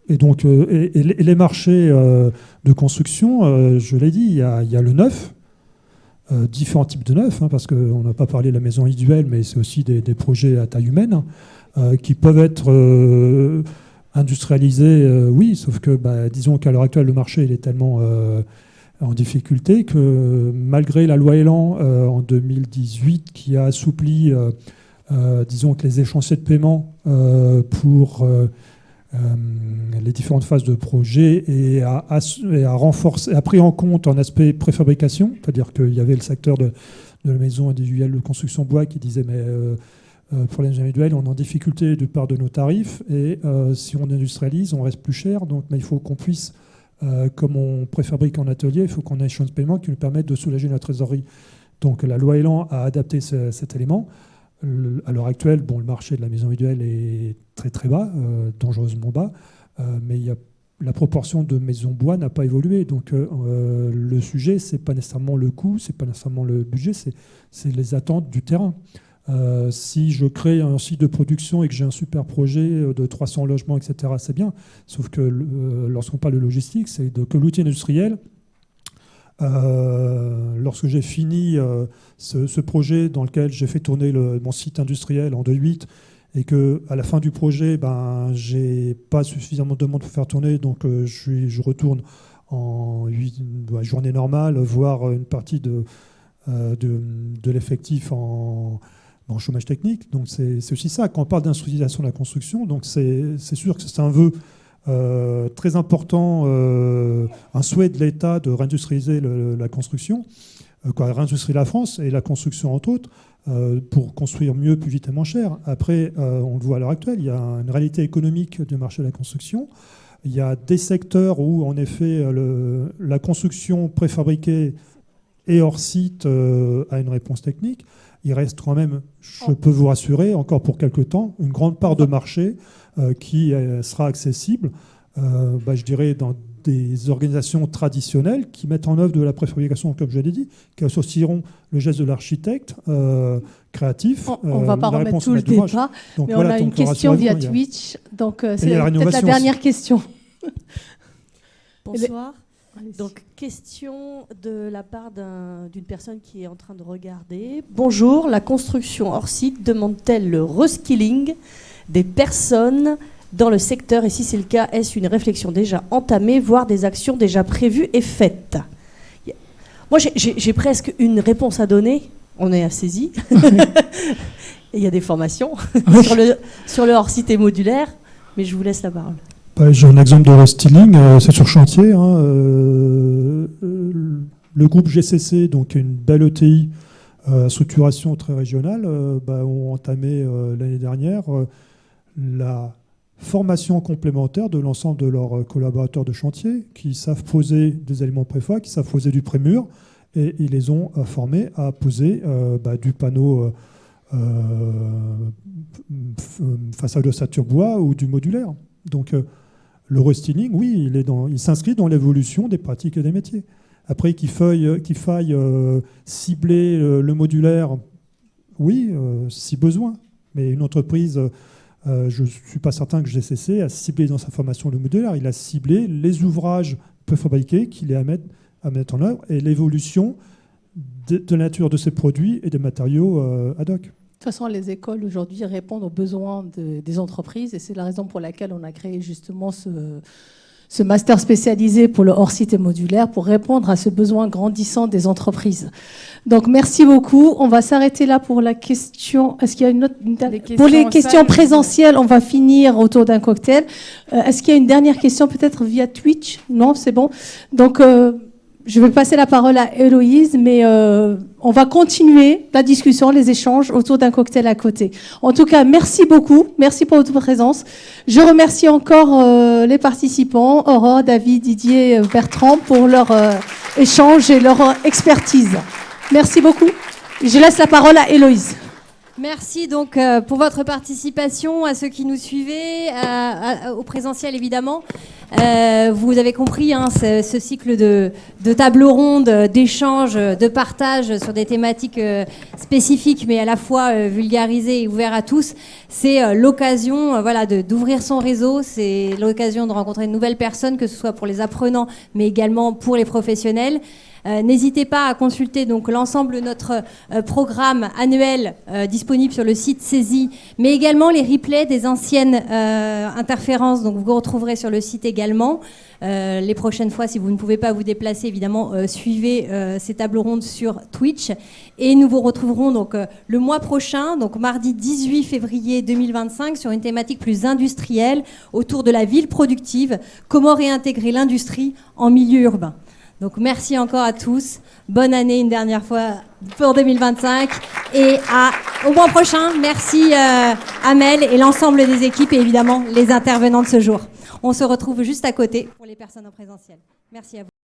Et donc, les marchés de construction, je l'ai dit, il y a le neuf, différents types de neuf, parce qu'on n'a pas parlé de la maison individuelle, mais c'est aussi des projets à taille humaine qui peuvent être industrialisés, oui, sauf que, disons qu'à l'heure actuelle, le marché il est tellement en difficulté que malgré la loi Elan en 2018 qui a assoupli, disons que les échéanciers de paiement pour les différentes phases de projet et a renforcé, a pris en compte un aspect préfabrication, c'est-à-dire qu'il y avait le secteur de la maison individuelle de construction bois qui disait mais pour les individuels, on est en difficulté de part de nos tarifs et si on industrialise, on reste plus cher. Donc, mais il faut qu'on puisse, comme on préfabrique en atelier, il faut qu'on ait un échéance de paiement qui nous permette de soulager notre trésorerie. Donc la loi Elan a adapté cet élément. À l'heure actuelle, bon, le marché de la maison individuelle est très très bas, dangereusement bas, mais la proportion de maisons bois n'a pas évolué. Donc le sujet, c'est pas nécessairement le coût, c'est pas nécessairement le budget, c'est les attentes du terrain. Si je crée un site de production et que j'ai un super projet de 300 logements, etc., c'est bien. Sauf que lorsqu'on parle de logistique, c'est que l'outil industriel, lorsque j'ai fini ce projet dans lequel j'ai fait tourner mon site industriel en 2.8 et qu'à la fin du projet, j'ai pas suffisamment de demande pour faire tourner, donc je retourne en journée normale, voire une partie de l'effectif en chômage technique. Donc c'est aussi ça, quand on parle d'industrialisation de la construction, donc c'est sûr que c'est un vœu très important, un souhait de l'État de réindustrialiser la construction, réindustrialiser la France et la construction entre autres, pour construire mieux, plus vite et moins cher. Après, on le voit à l'heure actuelle, il y a une réalité économique du marché de la construction. Il y a des secteurs où, en effet, la construction préfabriquée et hors site a une réponse technique. Il reste quand même, je peux vous rassurer, encore pour quelque temps, une grande part de marché qui sera accessible, je dirais, dans des organisations traditionnelles qui mettent en œuvre de la préfabrication, comme je l'ai dit, qui associeront le geste de l'architecte créatif. On ne va pas remettre tout le débat, mais on a une question via Twitch, donc c'est peut-être la dernière question. Bonsoir. Donc, question de la part d'une personne qui est en train de regarder. Bonjour, la construction hors site demande-t-elle le reskilling des personnes dans le secteur? Et si c'est le cas, est-ce une réflexion déjà entamée, voire des actions déjà prévues et faites? Moi, j'ai presque une réponse à donner. On est à saisie. Il y a des formations sur le hors site et modulaire, mais je vous laisse la parole. J'ai un exemple de reskilling, c'est sur chantier. Le groupe GCC, donc une belle ETI, structuration très régionale, ont entamé l'année dernière la formation complémentaire de l'ensemble de leurs collaborateurs de chantier qui savent poser des éléments préfa, qui savent poser du prémur, et ils les ont formés à poser du panneau façade d'ossature bois ou du modulaire. Donc le reskilling, oui, il s'inscrit dans l'évolution des pratiques et des métiers. Après, qu'il faille cibler le modulaire, oui, si besoin. Mais une entreprise, je ne suis pas certain que GCC a ciblé dans sa formation le modulaire. Il a ciblé les ouvrages préfabriqués qu'il est à mettre en œuvre et l'évolution de la nature de ces produits et des matériaux ad hoc. De toute façon, les écoles aujourd'hui répondent aux besoins des entreprises et c'est la raison pour laquelle on a créé justement ce master spécialisé pour le hors-site et modulaire pour répondre à ce besoin grandissant des entreprises. Donc, merci beaucoup. On va s'arrêter là pour la question. Est-ce qu'il y a une autre pour les questions présentielles, on va finir autour d'un cocktail. Est-ce qu'il y a une dernière question peut-être via Twitch? Non, c'est bon. Donc, je vais passer la parole à Héloïse, mais on va continuer la discussion, les échanges autour d'un cocktail à côté. En tout cas, merci beaucoup. Merci pour votre présence. Je remercie encore les participants, Aurore, David, Didier, Bertrand, pour leur échange et leur expertise. Merci beaucoup. Je laisse la parole à Héloïse. Merci donc pour votre participation, à ceux qui nous suivaient, au présentiel évidemment. Vous avez compris ce cycle de tables rondes, d'échanges, de partage sur des thématiques spécifiques mais à la fois vulgarisées et ouvertes à tous. C'est l'occasion d'ouvrir son réseau, c'est l'occasion de rencontrer de nouvelles personnes, que ce soit pour les apprenants mais également pour les professionnels. N'hésitez pas à consulter donc l'ensemble de notre programme annuel disponible sur le site CESI, mais également les replays des anciennes interférences, donc vous retrouverez sur le site également. Les prochaines fois, si vous ne pouvez pas vous déplacer, évidemment, suivez ces tables rondes sur Twitch. Et nous vous retrouverons donc le mois prochain, donc mardi 18 février 2025, sur une thématique plus industrielle autour de la ville productive, comment réintégrer l'industrie en milieu urbain. Donc merci encore à tous, bonne année une dernière fois pour 2025 et au mois prochain. Merci Amel et l'ensemble des équipes et évidemment les intervenants de ce jour. On se retrouve juste à côté pour les personnes en présentiel. Merci à vous.